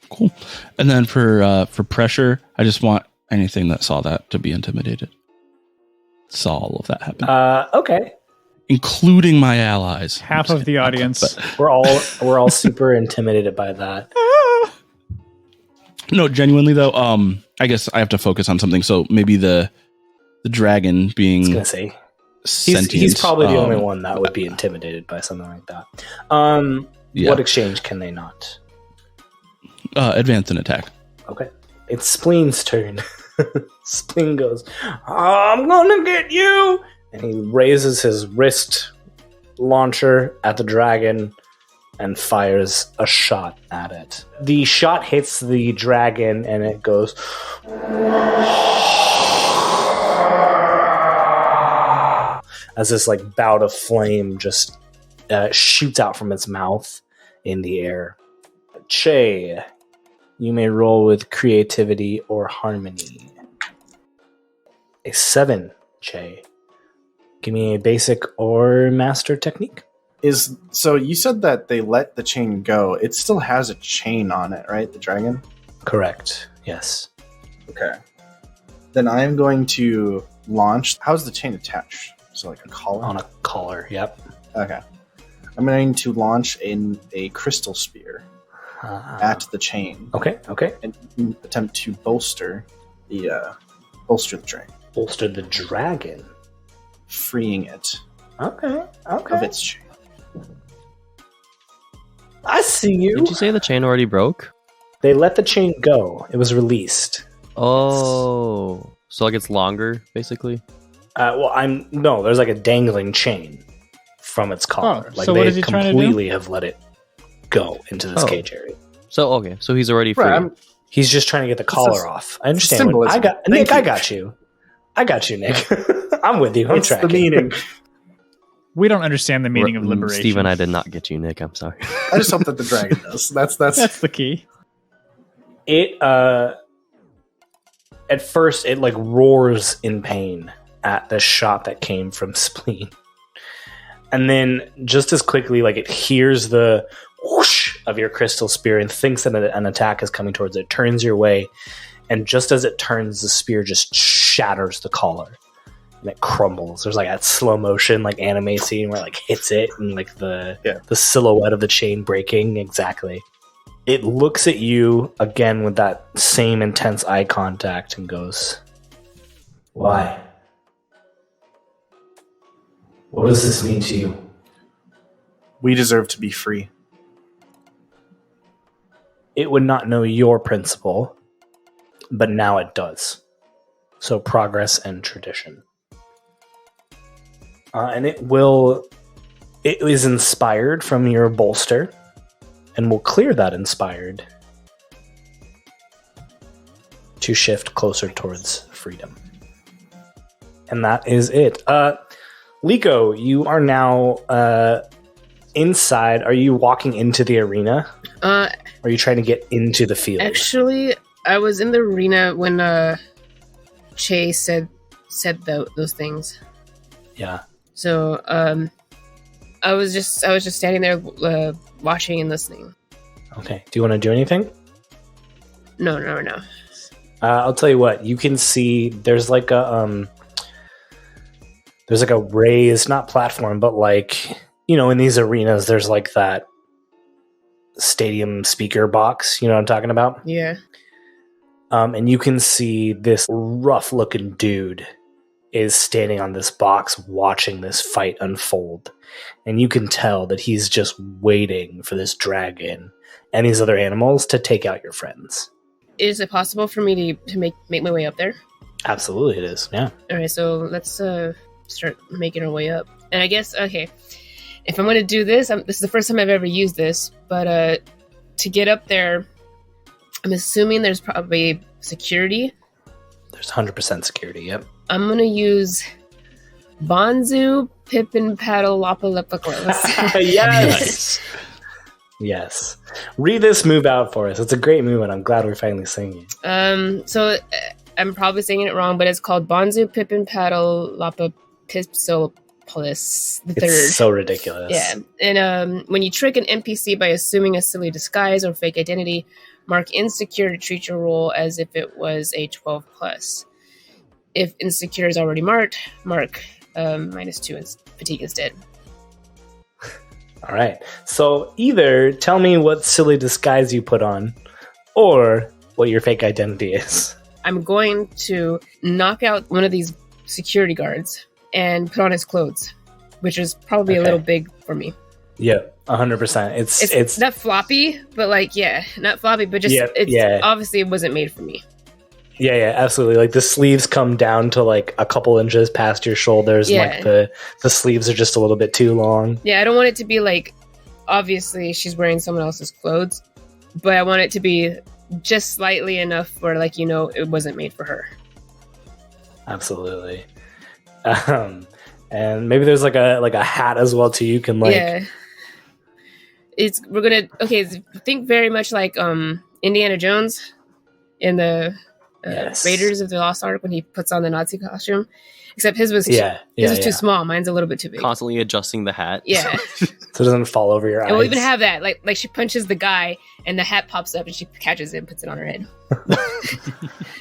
Cool. And then for pressure, I just want anything that saw that to be intimidated. Saw all of that happen. Okay. Including my allies. Half of the audience. We're all super intimidated by that. No, genuinely though, I guess I have to focus on something. So maybe the dragon being I was gonna say sentient. He's probably the only one that would be intimidated by something like that. What exchange can they not? Advance and attack. Okay. It's Spleen's turn. Spleen goes, I'm gonna get you! And he raises his wrist launcher at the dragon and fires a shot at it. The shot hits the dragon and it goes as this like bout of flame just shoots out from its mouth in the air. Chae, you may roll with creativity or harmony. A 7, Chae. Give me a basic or master technique. So you said that they let the chain go. It still has a chain on it, right? The dragon? Correct. Yes. Okay. Then I am going to launch. How's the chain attached? So like a collar? On a collar, yep. Okay. I'm going to launch in a crystal spear at the chain. Okay. And attempt to bolster the dragon. Bolster the dragon? Freeing it. Okay. Of its chain. I see you. Did you say the chain already broke? They let the chain go. It was released. Oh. So like it's longer, basically? No, there's like a dangling chain from its collar. So what is he trying to do? Completely have let it go into this cage area. So, okay. So he's already free. Right, He's just trying to get the collar off. I understand. Symbolism. Nick, I got you. Nick. I'm with you. I'm It's tracking. the meaning. We don't understand the meaning of liberation. Steven, I did not get you, Nick. I'm sorry. I just hope that the dragon does. That's That's the key. It at first it like roars in pain at the shot that came from Spleen. And then just as quickly like it hears the whoosh of your crystal spear and thinks that an attack is coming towards it, turns your way, and just as it turns, the spear just shatters the collar. And it crumbles. There's like that slow motion, like anime scene where it like hits it and like the silhouette of the chain breaking. Exactly. It looks at you again with that same intense eye contact and goes, "Why? What does this mean to you?" We deserve to be free. It would not know your principle, but now it does. So progress and tradition. And it is inspired from your bolster and will clear that inspired to shift closer towards freedom. And that is it. Liko, you are now inside. Are you walking into the arena? Or are you trying to get into the field? Actually, I was in the arena when Chae said those things. Yeah. So I was just standing there watching and listening. Okay. Do you want to do anything? No. I'll tell you what. You can see there's like a raised, not platform, but like, in these arenas, there's like that stadium speaker box. You know what I'm talking about? Yeah. And you can see this rough-looking dude is standing on this box watching this fight unfold. And you can tell that he's just waiting for this dragon and these other animals to take out your friends. Is it possible for me to make my way up there? Absolutely, it is. Yeah. All right, so let's start making our way up. And I guess, okay, if I'm going to do this, this is the first time I've ever used this, but to get up there, I'm assuming there's probably security. There's 100% security, yep. I'm going to use Bonzu, Pippin, Paddle, Lapa, Lepa, Yes! Yes. Read this move out for us. It's a great move, and I'm glad we're finally saying it. So I'm probably saying it wrong, but it's called Bonzu, Pippin, Paddle, Lapa, Pipsopolis the third. It's so ridiculous. Yeah. And when you trick an NPC by assuming a silly disguise or fake identity, mark insecure to treat your roll as if it was a 12+. If insecure is already marked, mark -2 and fatigue instead. All right. So either tell me what silly disguise you put on, or what your fake identity is. I'm going to knock out one of these security guards and put on his clothes, which is probably a little big for me. Yeah, 100%. It's not floppy, but like, yeah, not floppy, but just obviously it wasn't made for me. Yeah, absolutely. Like the sleeves come down to like a couple inches past your shoulders. Yeah. Like the sleeves are just a little bit too long. Yeah, I don't want it to be like, obviously she's wearing someone else's clothes, but I want it to be just slightly enough where like, you know, it wasn't made for her. Absolutely. And maybe there's like a hat as well too. You can like we're gonna think very much like Indiana Jones in the Raiders of the Lost Ark when he puts on the Nazi costume, except his was too small. Mine's a little bit too big. Constantly adjusting the hat. Yeah. So it doesn't fall over your eyes. And we'll even have that. Like she punches the guy and the hat pops up and she catches it and puts it on her head.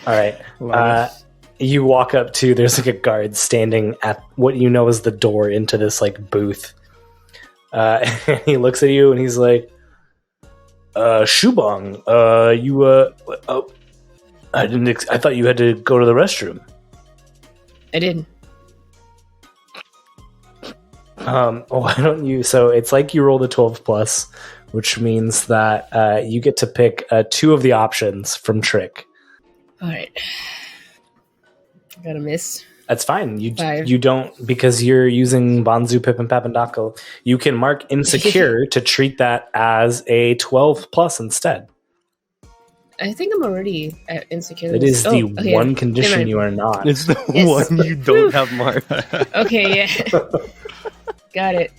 All right. You walk up to, there's like a guard standing at what you know is the door into this like booth. And he looks at you and he's like, Shubong, I thought you had to go to the restroom. I did. Why don't you? So it's like you roll the 12+, which means that you get to pick 2 of the options from Trick. All right. Got a miss. That's fine. You don't, because you're using Bonzu, Pippin, Papandakle. You can mark insecure to treat that as a 12+ instead. I think I'm already insecure. It is the one condition you are not. It's the one you don't have marked. Okay, yeah. Got it.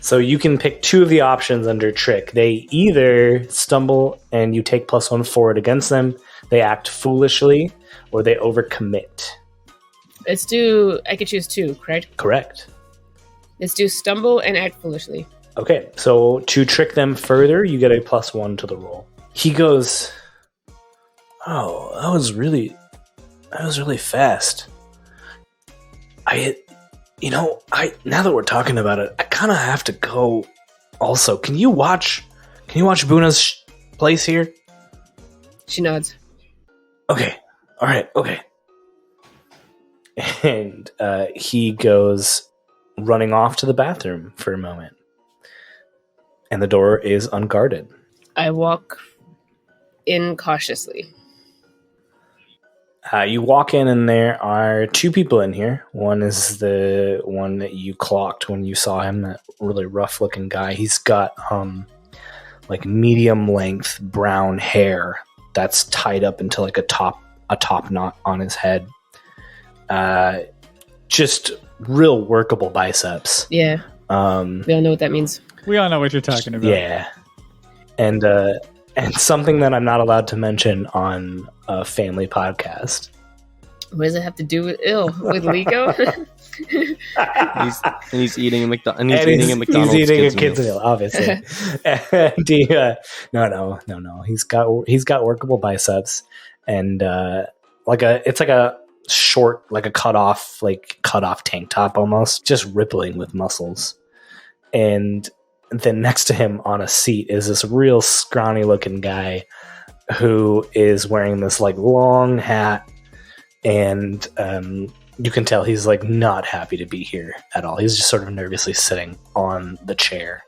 So you can pick 2 of the options under Trick. They either stumble and you take +1 forward against them, they act foolishly, or they overcommit. I could choose 2, correct? Correct. Let's do stumble and act foolishly. Okay, so to trick them further, you get a +1 to the roll. He goes, "Oh, that was really fast. Now that we're talking about it, I kind of have to go. Also, can you watch Bunah's place here?" She nods. Okay. All right. Okay. And he goes running off to the bathroom for a moment. And the door is unguarded. I walk in cautiously. You walk in and there are 2 people in here. One is the one that you clocked when you saw him, that really rough looking guy. He's got like medium length brown hair that's tied up into like a top knot on his head. Just real workable biceps. Yeah. We all know what that means. We all know what you're talking about. Yeah. And something that I'm not allowed to mention on a family podcast. What does it have to do with Lico? he's eating a McDonald's. He's eating a kid's meal, obviously. And he, no. He's got workable biceps, and it's like a short, like a cut off tank top almost, just rippling with muscles. And then next to him on a seat is this real scrawny looking guy who is wearing this like long hat, and you can tell he's like not happy to be here at all. He's just sort of nervously sitting on the chair.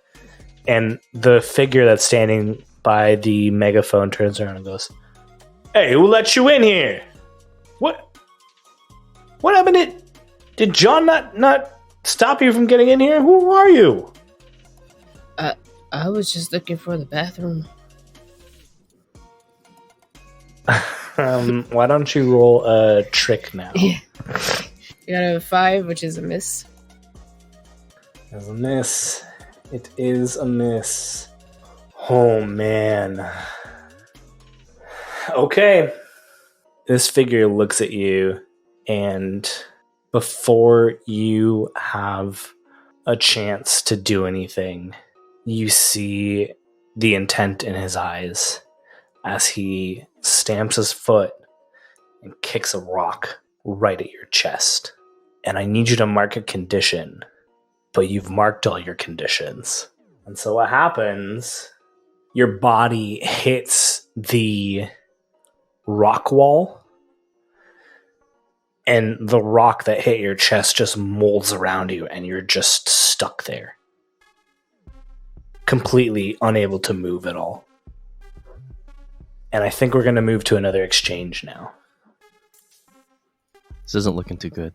And the figure that's standing by the megaphone turns around and goes, "Hey, who let you in here? What happened? Did John not stop you from getting in here? Who are you?" I was just looking for the bathroom. Why don't you roll a trick now? Yeah. You got a 5, which is a miss. That's a miss. It is a miss. Oh, man. Okay. This figure looks at you, and before you have a chance to do anything, you see the intent in his eyes as he stamps his foot and kicks a rock right at your chest. And I need you to mark a condition, but you've marked all your conditions. And so what happens, your body hits the rock wall, and the rock that hit your chest just molds around you, and you're just stuck there, completely unable to move at all. And I think we're going to move to another exchange now. This isn't looking too good.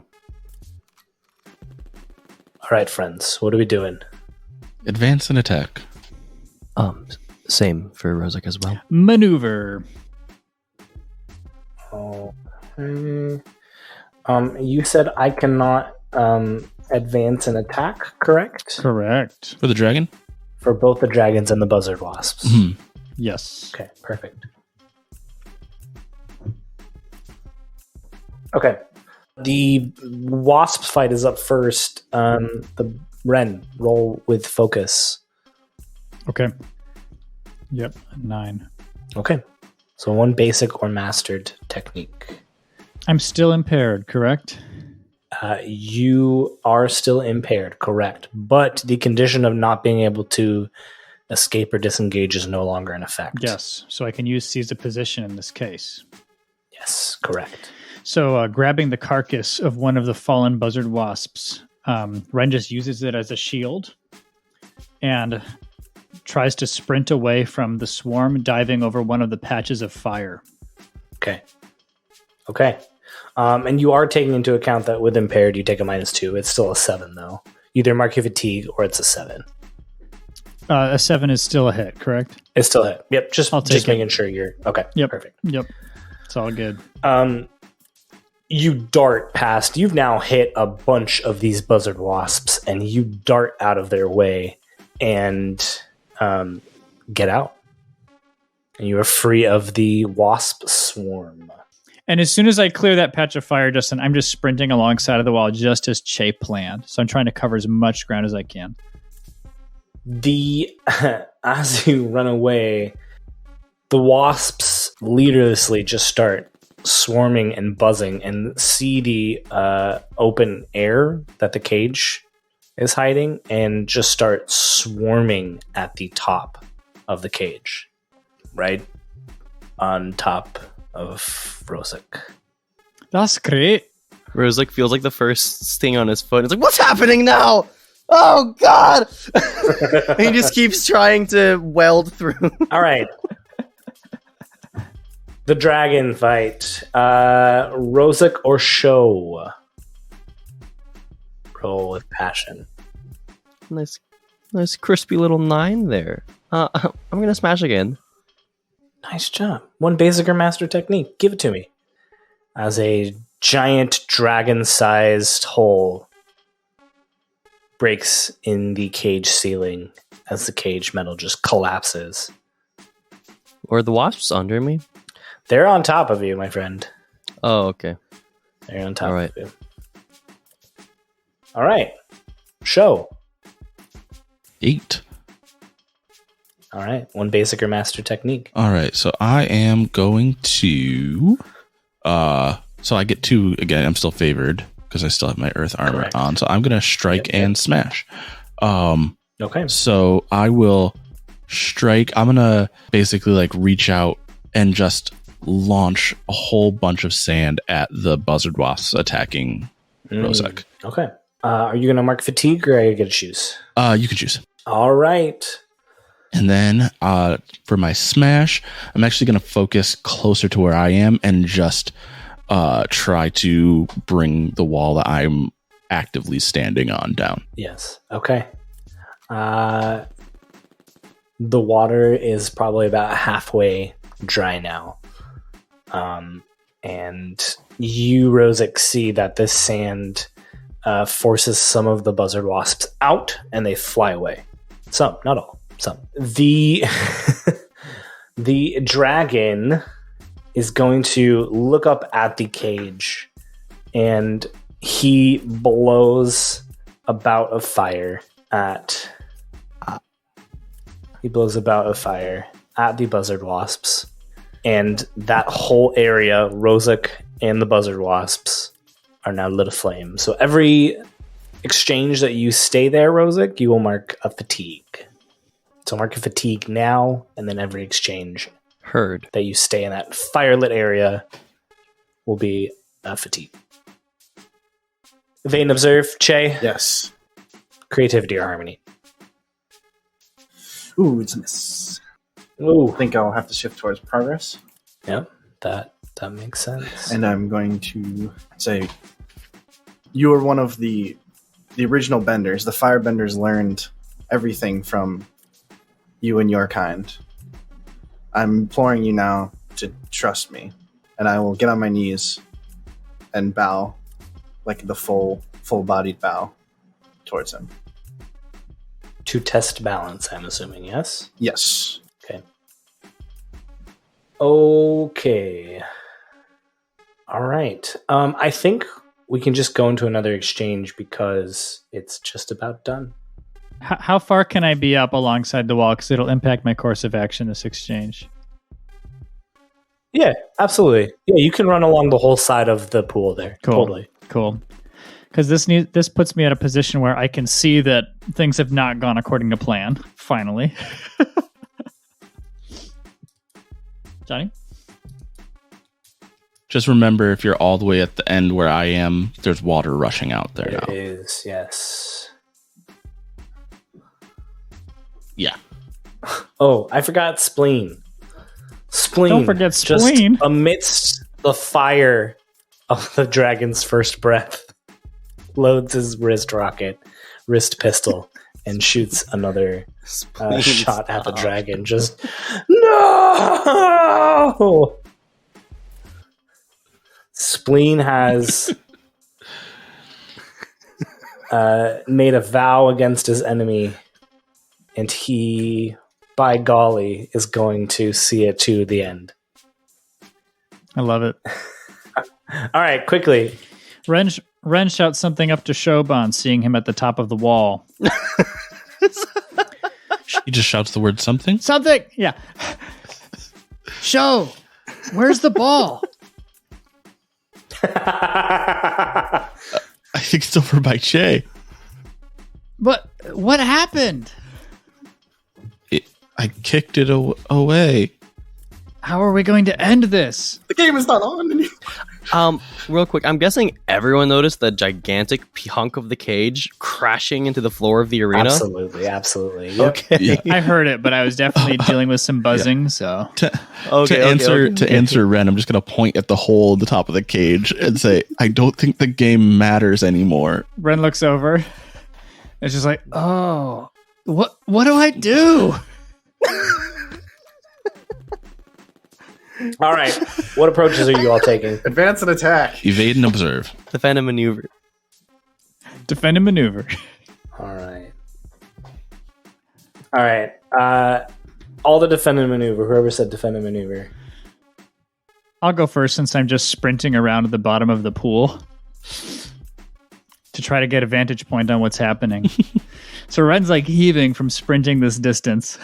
All right, friends, what are we doing? Advance and attack. Same for Rozak as well. Maneuver. Okay. You said I cannot advance and attack, correct? Correct. For the dragon? For both the dragons and the buzzard wasps. Mm-hmm. Yes. Okay, perfect. Okay. The wasps fight is up first. The Ren, roll with focus. Okay. Yep. 9. Okay. So one basic or mastered technique. I'm still impaired, correct? You are still impaired, correct. But the condition of not being able to escape or disengage is no longer in effect. Yes. So I can use seize a position in this case. Yes, correct. So grabbing the carcass of one of the fallen buzzard wasps, Ren just uses it as a shield and tries to sprint away from the swarm, diving over one of the patches of fire. Okay. And you are taking into account that with impaired, you take a -2. It's still a 7, though. Either mark your fatigue or it's a 7. A 7 is still a hit, correct? It's still a hit. Yep, just making sure you're... Okay, yep. Perfect. Yep, it's all good. You dart past. You've now hit a bunch of these buzzard wasps, and you dart out of their way and get out. And you are free of the wasp swarm. And as soon as I clear that patch of fire, Justin, I'm just sprinting alongside of the wall, just as Chae planned. So I'm trying to cover as much ground as I can. As you run away, the wasps leaderlessly just start swarming and buzzing and see the open air that the cage is hiding and just start swarming at the top of the cage, right on top of Rozak. That's great. Rozak feels like the first sting on his foot. It's like, what's happening now? Oh, God! He just keeps trying to weld through. All right. The dragon fight. Rozak or Show? Roll with passion. Nice crispy little 9 there. I'm going to smash again. Nice job. One basic or master technique. Give it to me. As a giant dragon-sized hole breaks in the cage ceiling as the cage metal just collapses. Or the wasps under me? They're on top of you, my friend. Oh, okay. They're on top of you. All right. Show. 8. All right. One basic or master technique. All right. So I am going to... so I get 2 again. I'm still favored because I still have my earth armor on. So I'm going to strike and smash. Okay. So I will strike. I'm going to basically like reach out and just launch a whole bunch of sand at the buzzard wasps attacking Rozak. Okay. Are you going to mark fatigue or are you going to choose? You can choose. All right. And then for my smash, I'm actually going to focus closer to where I am and just try to bring the wall that I'm actively standing on down. Yes. Okay. The water is probably about halfway dry now. And you, Rosic, see that this sand forces some of the buzzard wasps out and they fly away. Some, not all. Some. The dragon is going to look up at the cage and he blows a bout of fire at the buzzard wasps, and that whole area, Rosic and the buzzard wasps, are now lit aflame. So every exchange that you stay there, Rosic, you will mark a fatigue. So mark a fatigue now, and then every exchange that you stay in that firelit area will be a fatigue. Evade and observe, Chae. Yes. Creativity or harmony? Ooh, it's a miss. Ooh. I think I'll have to shift towards progress. Yep, that makes sense. And I'm going to say, you are one of the original benders. The firebenders learned everything from you and your kind. I'm imploring you now to trust me, and I will get on my knees and bow, like the full-bodied bow towards him. To test balance, I'm assuming, yes? Yes. Okay. All right. I think we can just go into another exchange because it's just about done. How far can I be up alongside the wall? Because it'll impact my course of action this exchange. Yeah, absolutely. Yeah, you can run along the whole side of the pool there. Cool. Totally. Cool. Because this puts me at a position where I can see that things have not gone according to plan. Finally. Johnny? Just remember, if you're all the way at the end where I am, there's water rushing out there now. It is, yes. Yeah. Oh, I forgot Spleen. Spleen. Don't forget Spleen. Just amidst the fire of the dragon's first breath, loads his wrist pistol, and shoots another shot at the dragon. Just, no! Spleen has made a vow against his enemy, and he, by golly, is going to see it to the end. I love it. All right, quickly. Ren shouts something up to Shoban, seeing him at the top of the wall. He just shouts the word something? Something! Yeah. Show! Where's the ball? I think it's over by Chae. But what happened? I kicked it away. How are we going to end this? The game is not on. Real quick, I'm guessing everyone noticed the gigantic hunk of the cage crashing into the floor of the arena? Absolutely. Yep. Okay. Yeah. I heard it, but I was definitely dealing with some buzzing, so... To answer Ren, I'm just going to point at the hole at the top of the cage and say, I don't think the game matters anymore. Ren looks over. It's just like, oh, what do I do? All right. What approaches are you all taking? Advance and attack. Evade and observe. Defend and maneuver. Defend and maneuver. All right. All the defend and maneuver. Whoever said defend and maneuver. I'll go first since I'm just sprinting around at the bottom of the pool to try to get a vantage point on what's happening. So Ren's like heaving from sprinting this distance.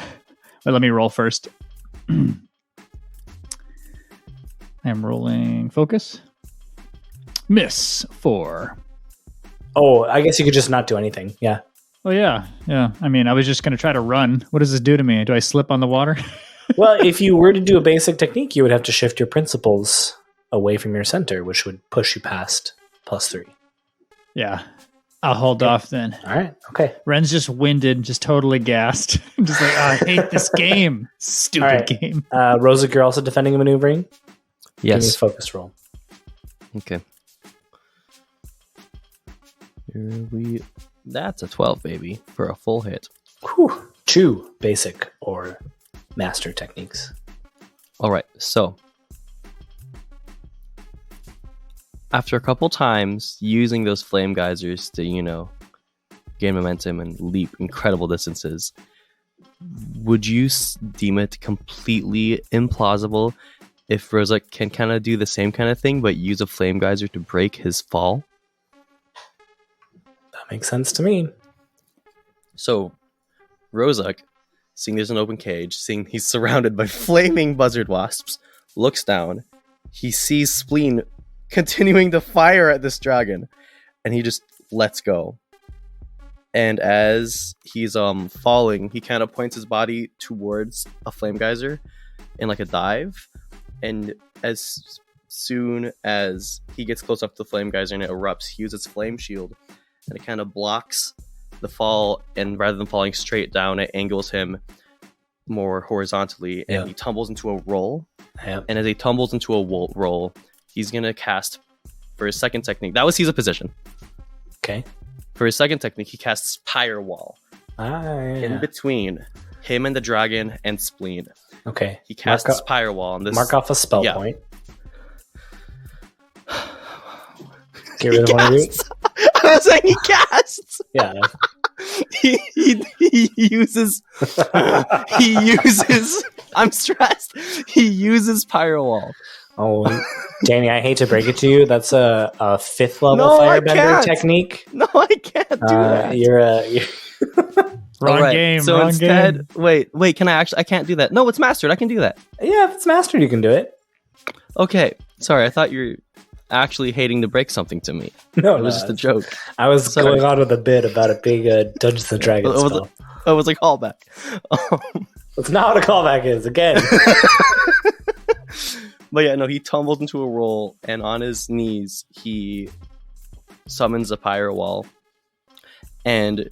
But let me roll first. I'm rolling focus. Miss 4. Oh, I guess you could just not do anything. Yeah. Oh, yeah. I mean, I was just going to try to run. What does this do to me? Do I slip on the water? Well, if you were to do a basic technique, you would have to shift your principles away from your center, which would push you past +3. Yeah. I'll hold off then. All right. Okay. Ren's just winded, just totally gassed. Just like, I hate this game. Stupid game. Rosa, you're also defending and maneuvering? Give me a Yes. focus roll. Okay. That's a 12, baby, for a full hit. Whew. 2 basic or master techniques. All right, so after a couple times using those flame geysers to, gain momentum and leap incredible distances, would you deem it completely implausible if Rosa can kind of do the same kind of thing but use a flame geyser to break his fall? That makes sense to me. So Rozak, seeing there's an open cage, seeing he's surrounded by flaming buzzard wasps, looks down. He sees Spleen continuing to fire at this dragon, and he just lets go. And as he's falling, he kind of points his body towards a flame geyser in like a dive. And as soon as he gets close up to the flame geyser and it erupts, he uses flame shield, and it kind of blocks the fall, and rather than falling straight down, it angles him more horizontally, and he tumbles into a roll. And as he tumbles into a roll, he's gonna cast for his second technique. That was he's a position. Okay. For his second technique, he casts Pyre Wall in between him and the dragon and Spleen. Okay. He casts Pyre Wall, and this mark off a spell point. Get rid of one of you. I was saying he casts. Yeah. he uses I'm stressed. He uses Pyro Wall. Oh, Danny, I hate to break it to you. That's a 5th level firebender technique. No, I can't do that. You're wrong game. So wrong instead, game. wait, can I can't do that. No, it's mastered. I can do that. Yeah, if it's mastered, you can do it. Okay. Sorry, I thought you were actually hating to break something to me. No, it was just a joke. I was going on with a bit about a big Dungeons and Dragons spell. It was a callback. That's not what a callback is, again. But yeah, no, he tumbles into a roll, and on his knees, he summons a Pyro Wall. And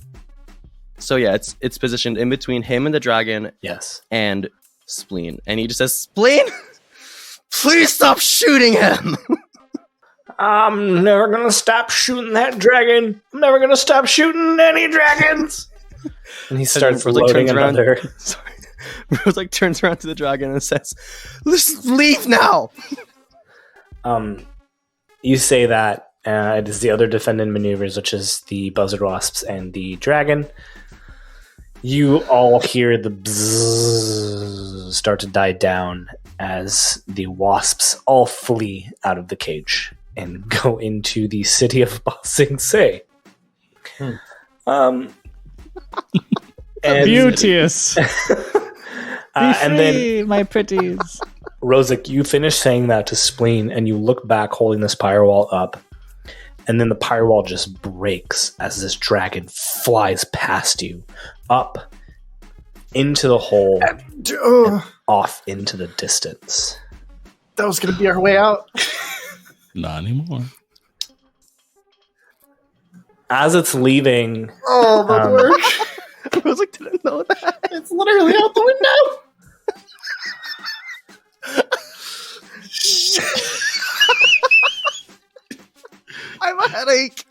so yeah, it's positioned in between him and the dragon. Yes. And Spleen. And he just says, Spleen, please stop shooting him! I'm never gonna stop shooting that dragon. I'm never gonna stop shooting any dragons. And he starts loading another. Sorry. Rose turns around to the dragon and says, "Let's leave now." You say that it is the other defendant maneuvers, which is the buzzard wasps and the dragon. You all hear the bzzz start to die down as the wasps all flee out of the cage and go into the city of Ba Sing Se. Beauteous. And then, my pretties. Rozak, you finish saying that to Spleen, and you look back holding this pyre wall up, and then the pyre wall just breaks as this dragon flies past you, up into the hole, and off into the distance. That was going to be our way out. Not anymore. As it's leaving... Oh, my word. Rose didn't know that. It's literally out the window. I have a headache.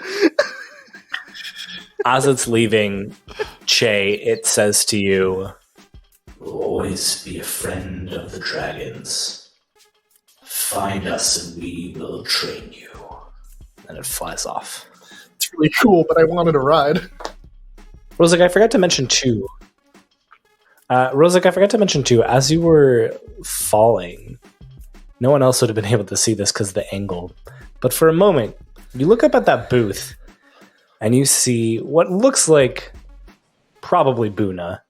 As it's leaving, Chae, it says to you, "Always be a friend of the dragons. Find us and we will train you." And it flies off. It's really cool, but I wanted to ride. Rozak, I forgot to mention too. As you were falling, no one else would have been able to see this because of the angle. But for a moment, you look up at that booth, and you see what looks like probably Bunah,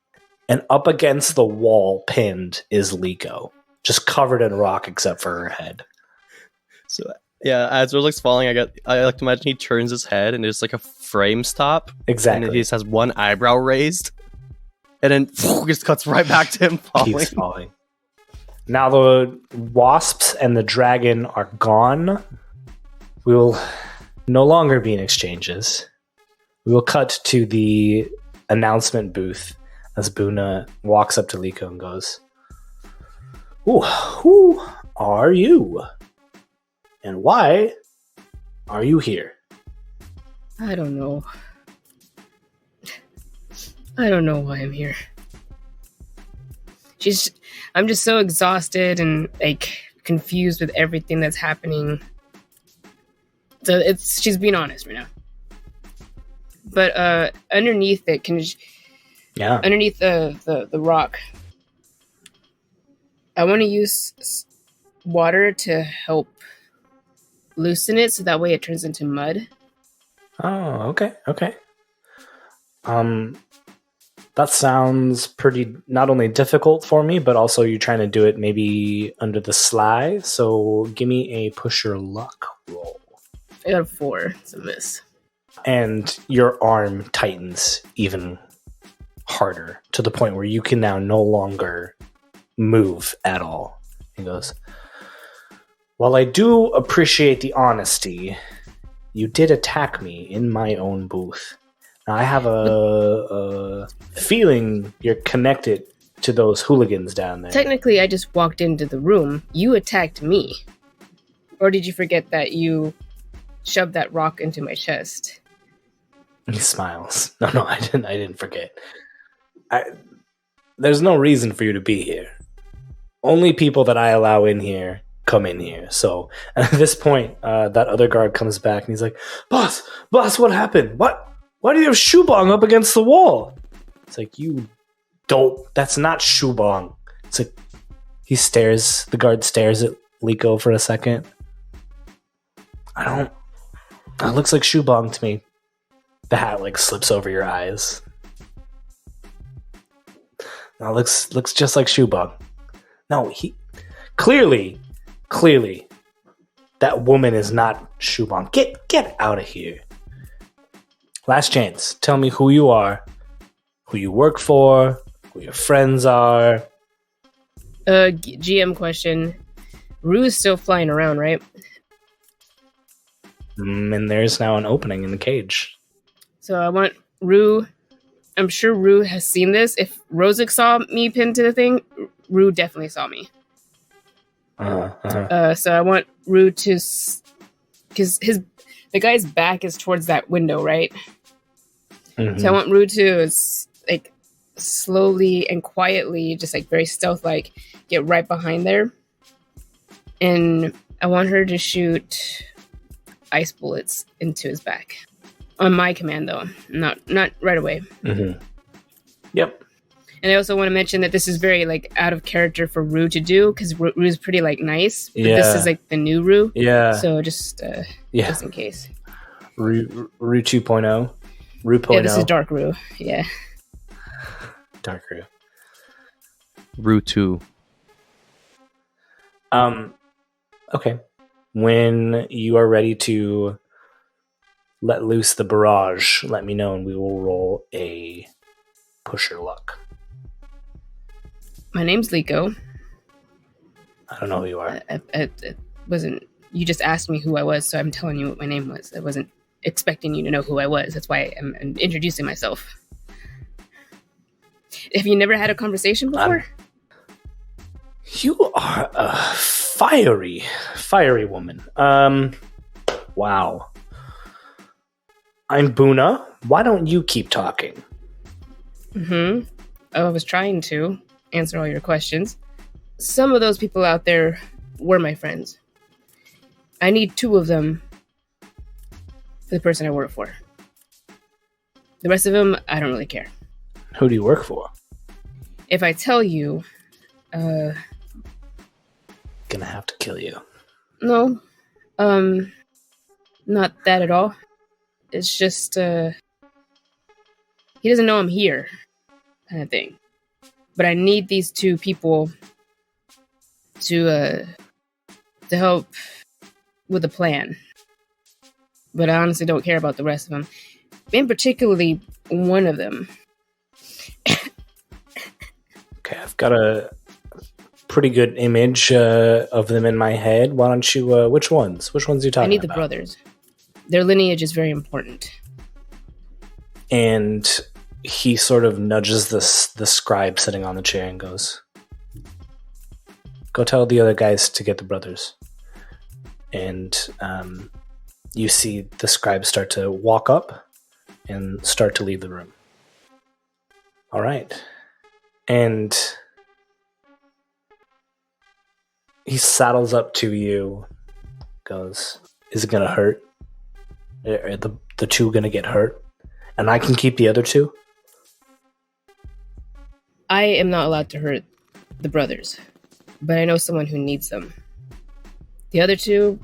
and up against the wall, pinned, is Liko, just covered in rock except for her head. So yeah, as Rozak's falling, I like to imagine he turns his head and there's like a frame stop. Exactly. And he just has one eyebrow raised, and then just cuts right back to him falling. Keeps falling. Now the wasps and the dragon are gone. We will no longer be in exchanges. We will cut to the announcement booth as Bunah walks up to Liko and goes, "Ooh, who are you? And why are you here?" I don't know. I don't know why I'm here. I'm just so exhausted and like confused with everything that's happening. So she's being honest right now. But underneath it, underneath the rock, I want to use water to help loosen it, so that way it turns into mud. Oh, okay. That sounds pretty not only difficult for me, but also you're trying to do it maybe under the sly. So give me a push your luck roll. I got a 4. It's a miss. And your arm tightens even harder to the point where you can now no longer move at all. He goes, "While I do appreciate the honesty, you did attack me in my own booth. Now, I have a feeling you're connected to those hooligans down there." Technically, I just walked into the room. You attacked me. Or did you forget that you shoved that rock into my chest? He smiles. No, I didn't forget. There's no reason for you to be here. Only people that I allow in here come in here. So at this point, that other guard comes back and he's like, Boss, what happened? Why do you have Shubong up against the wall?" It's like, "You dope. That's not Shubong." It's like, the guard stares at Liko for a second. That looks like Shubong to me. The hat like slips over your eyes. That looks just like Shubong. No, he clearly, that woman is not Shubong. Get out of here. Last chance. Tell me who you are, who you work for, who your friends are. GM question. Rue is still flying around, right? And there's now an opening in the cage. So I want Rue. I'm sure Rue has seen this. If Rosic saw me pinned to the thing, Rue definitely saw me. So I want Rue to, because the guy's back is towards that window, right? Mm-hmm. So I want Rue to like slowly and quietly, just like very stealth-like, get right behind there, and I want her to shoot ice bullets into his back. On my command, though, not right away. Mm-hmm. Yep. And I also want to mention that this is very like out of character for Rue to do, because Rue's pretty like nice, but this is like the new Rue. Yeah. So just in case. Rue 2.0. Rue 0.0. Yeah, this is Dark Rue. Yeah. Dark Rue. Rue 2. Okay. When you are ready to let loose the barrage, let me know and we will roll a push your luck. My name's Liko. I don't know who you are. It wasn't. You just asked me who I was, so I'm telling you what my name was. I wasn't expecting you to know who I was. That's why I'm introducing myself. Have you never had a conversation before? You are a fiery woman. Wow. I'm Bunah. Why don't you keep talking? Mm-hmm. I was trying to answer all your questions. Some of those people out there were my friends. I need 2 of them for the person I work for. The rest of them, I don't really care. Who do you work for? If I tell you, gonna have to kill you. No. Not that at all. It's just, he doesn't know I'm here, kind of thing. But I need these 2 people to help with the plan. But I honestly don't care about the rest of them. And particularly one of them. Okay, I've got a pretty good image of them in my head. Why don't you, which ones? Which ones are you talking about? I need the brothers. Their lineage is very important. And he sort of nudges the scribe sitting on the chair and goes, "Go tell the other guys to get the brothers." And you see the scribe start to walk up and start to leave the room. All right. And he saddles up to you, goes, "Is it going to hurt? Are the two going to get hurt? And I can keep the other two?" I am not allowed to hurt the brothers, but I know someone who needs them. The other two,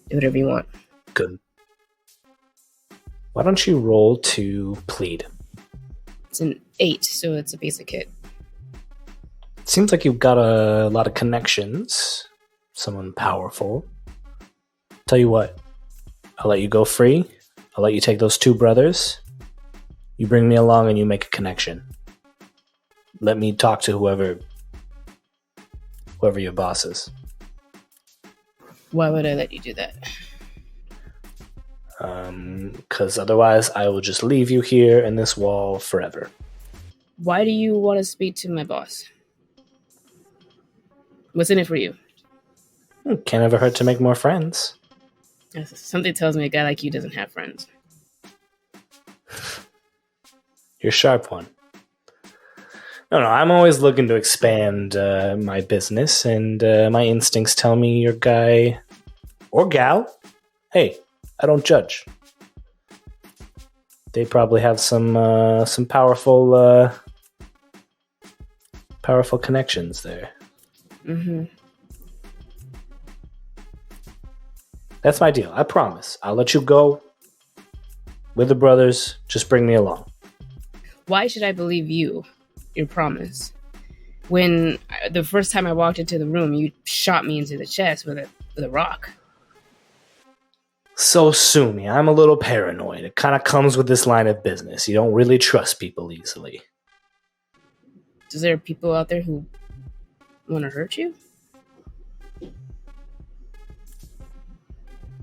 do whatever you want. Good. Why don't you roll to plead? It's an 8, so it's a basic hit. Seems like you've got a lot of connections. Someone powerful. Tell you what, I'll let you go free. I'll let you take those two brothers. You bring me along and you make a connection. Let me talk to whoever your boss is. Why would I let you do that? Because otherwise I will just leave you here in this wall forever. Why do you want to speak to my boss? What's in it for you? Can't ever hurt to make more friends. Something tells me a guy like you doesn't have friends. You're a sharp one. No, I'm always looking to expand my business, and my instincts tell me your guy or gal. Hey, I don't judge. They probably have some powerful connections there. Mm-hmm. That's my deal. I promise. I'll let you go with the brothers. Just bring me along. Why should I believe you? Your promise. When the first time I walked into the room, you shot me into the chest with a rock. So sue me. I'm a little paranoid. It kind of comes with this line of business. You don't really trust people easily. Is there people out there who want to hurt you?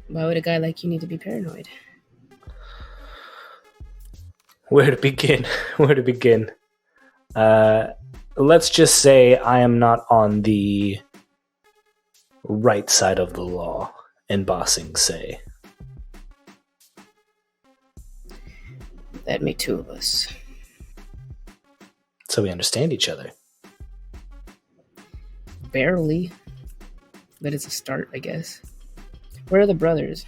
Why would a guy like you need to be paranoid? Where to begin? Let's just say I am not on the right side of the law in bossing, say. That'd make two of us. So we understand each other. Barely. But it's a start, I guess. Where are the brothers?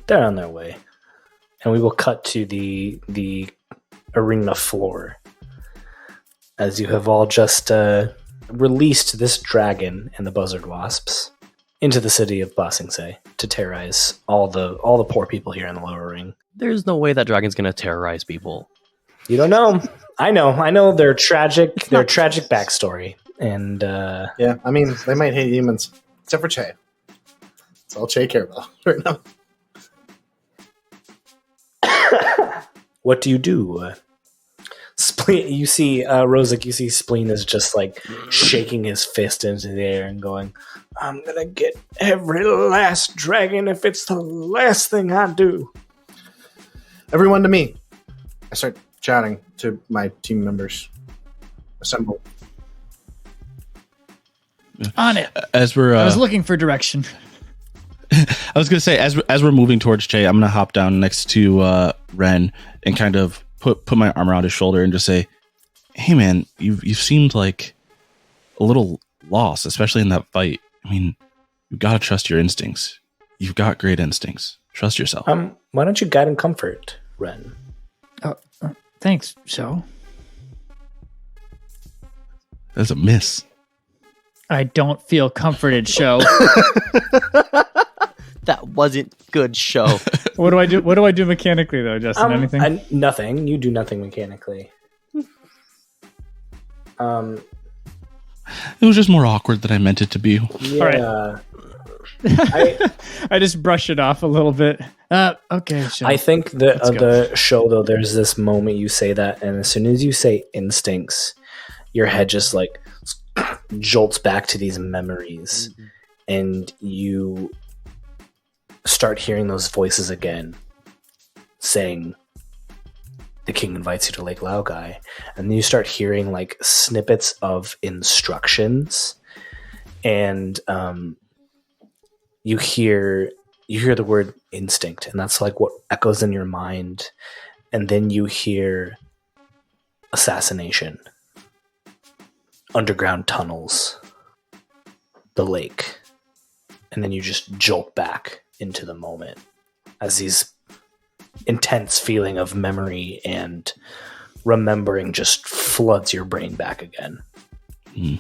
They're on their way. And we will cut to the arena floor. As you have all just released this dragon and the buzzard wasps into the city of Bossingsay to terrorize all the poor people here in the lower ring. There's no way that dragon's gonna terrorize people. You don't know. I know. They're tragic. They're a tragic backstory. And yeah, I mean, they might hate humans, except for Chae. That's all Chae care about right now. What do you do? Spleen, you see, Rosic, you see Spleen is just like shaking his fist into the air and going, "I'm gonna get every last dragon if it's the last thing I do." Everyone to me. I start chatting to my team members. Assemble. On it. As we're, I was looking for direction. I was gonna say, as we're moving towards Chae, I'm gonna hop down next to Ren and kind of put my arm around his shoulder and just say, "Hey, man, you've seemed like a little lost, especially in that fight. I mean, you've got to trust your instincts. You've got great instincts. Trust yourself." Why don't you guide and comfort Ren? Thanks, Joe. That's a miss. I don't feel comforted, Show. That wasn't good, Show. What do I do? What do I do mechanically, though, Justin? Anything? Nothing. You do nothing mechanically. It was just more awkward than I meant it to be. Yeah. I just brush it off a little bit. Okay, Show. I think the show, though, there's this moment you say that, and as soon as you say instincts, your head just like jolts back to these memories, and you start hearing those voices again saying, the king invites you to Lake Laogai, and then you start hearing like snippets of instructions, and you hear the word instinct, and that's like what echoes in your mind, and then you hear assassination, underground tunnels, the lake, and then you just jolt back into the moment as these intense feeling of memory and remembering just floods your brain back again. Are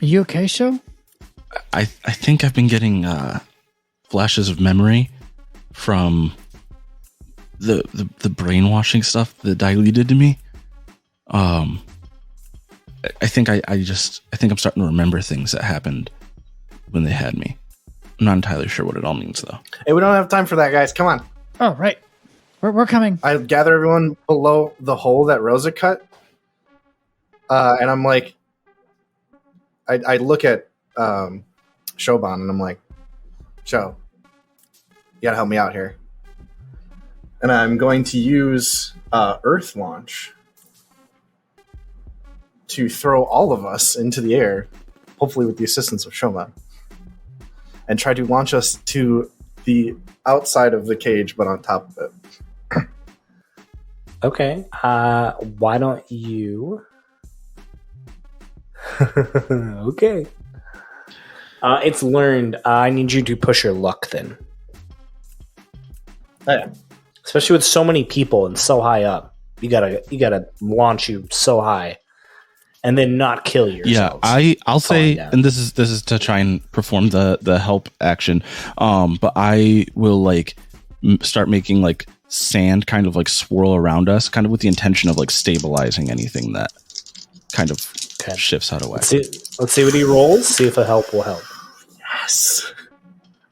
you okay, Show? I think I've been getting flashes of memory from the brainwashing stuff that Daily did to me. I think I'm starting to remember things that happened when they had me. I'm not entirely sure what it all means, though. Hey, we don't have time for that, guys. Come on. Oh, right. We're coming. I gather everyone below the hole that Rosa cut. And I'm like, I look at Shoban and I'm like, Sho, you gotta help me out here. And I'm going to use Earth Launch to throw all of us into the air, hopefully with the assistance of Shoban, and try to launch us to the outside of the cage, but on top of it. Okay. Why don't you... Okay. It's learned. I need you to push your luck then. Oh, yeah. Especially with so many people and so high up. You gotta launch you so high. And then not kill yourselves. Yeah, I'll say, down. and this is to try and perform the help action. But I will like start making like sand kind of like swirl around us, kind of with the intention of like stabilizing anything that kind of shifts out of whack. Let's see what he rolls. See if a help will help. Yes.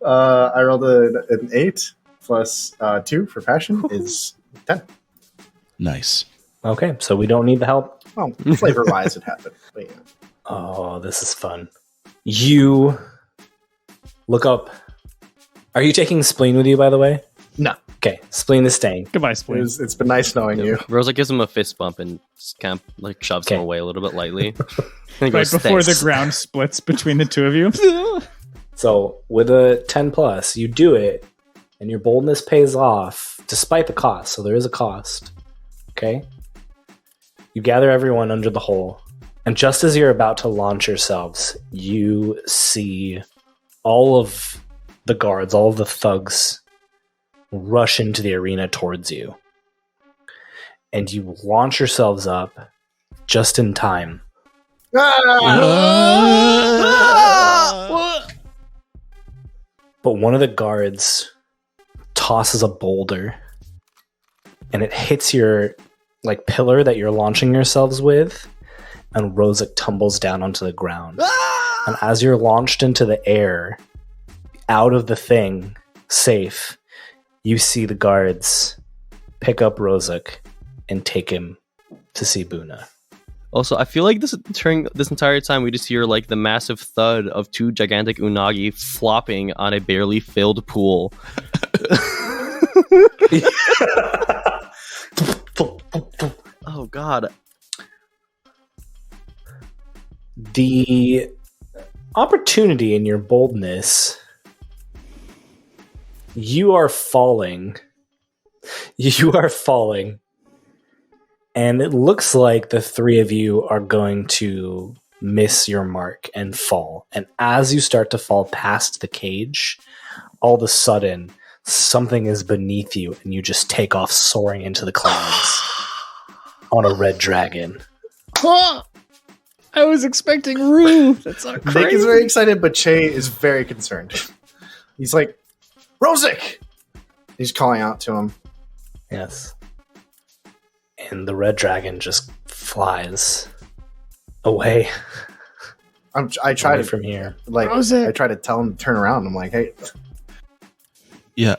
I rolled an 8 plus 2 for passion is 10. Nice. Okay, so we don't need the help. Oh, flavor-wise, it happened. But yeah. Oh, this is fun. You look up. Are you taking Spleen with you, by the way? No. Okay, Spleen is staying. Goodbye, Spleen. It's been nice knowing you. Rosa gives him a fist bump and kind of like shoves him away a little bit lightly. And he Right goes, before "Thanks." the ground splits between the two of you. So with a 10 plus, you do it, and your boldness pays off despite the cost. So there is a cost. Okay? You gather everyone under the hole, and just as you're about to launch yourselves, you see all of the guards, all of the thugs rush into the arena towards you. And you launch yourselves up just in time. But one of the guards tosses a boulder, and it hits your like pillar that you're launching yourselves with, and Rosic tumbles down onto the ground. And as you're launched into the air, out of the thing, safe, you see the guards pick up Rosic and take him to see Bunah. Also, I feel like during this entire time, we just hear like the massive thud of 2 gigantic unagi flopping on a barely filled pool. Oh God! The opportunity in your boldness, you are falling, and it looks like the three of you are going to miss your mark and fall. And as you start to fall past the cage, all of a sudden something is beneath you, and you just take off soaring into the clouds on a red dragon. I was expecting Rue. That's not crazy. Nick is very excited, but Chae is very concerned. He's like, Rosic! He's calling out to him. Yes. And the red dragon just flies away. I try to from here. Like, Rosic! I try to tell him to turn around. I'm like, hey. Yeah,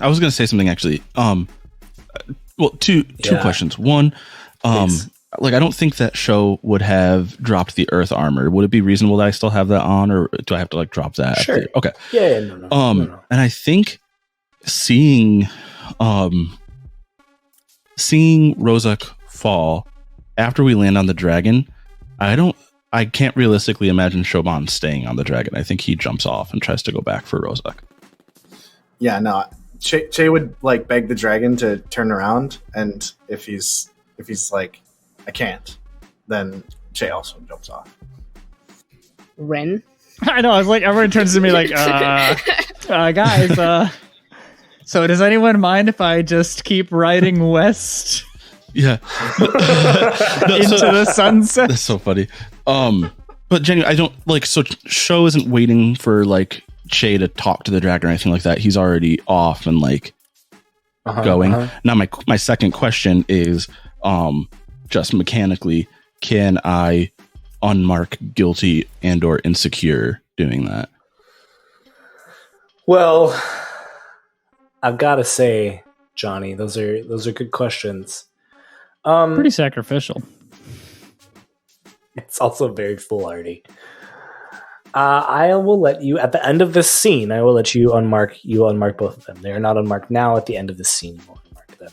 I was going to say something actually. Well, two questions. One, like I don't think that show would have dropped the Earth armor. Would it be reasonable that I still have that on, or do I have to like drop that? Sure. Okay. Yeah. No. And I think seeing seeing Rozak fall after we land on the dragon, I can't realistically imagine Shoban staying on the dragon. I think he jumps off and tries to go back for Rozak. Yeah, no. Chae would like beg the dragon to turn around, and if he's like, I can't, then Chae also jumps off. Ren? I know. I was like, everyone turns to me like, guys. So does anyone mind if I just keep riding west? Yeah. Into the sunset? That's so funny. But Jenny, I don't like, so Sho isn't waiting for like Chae to talk to the dragon or anything like that. He's already off and like going. Now my second question is just mechanically, can I unmark guilty and or insecure doing that? Well, I've got to say, Johnny, those are good questions. Pretty sacrificial. It's also very foolhardy. I will let you, at the end of this scene, I will let you unmark both of them. They are not unmarked now. At the end of the scene, you will unmark them.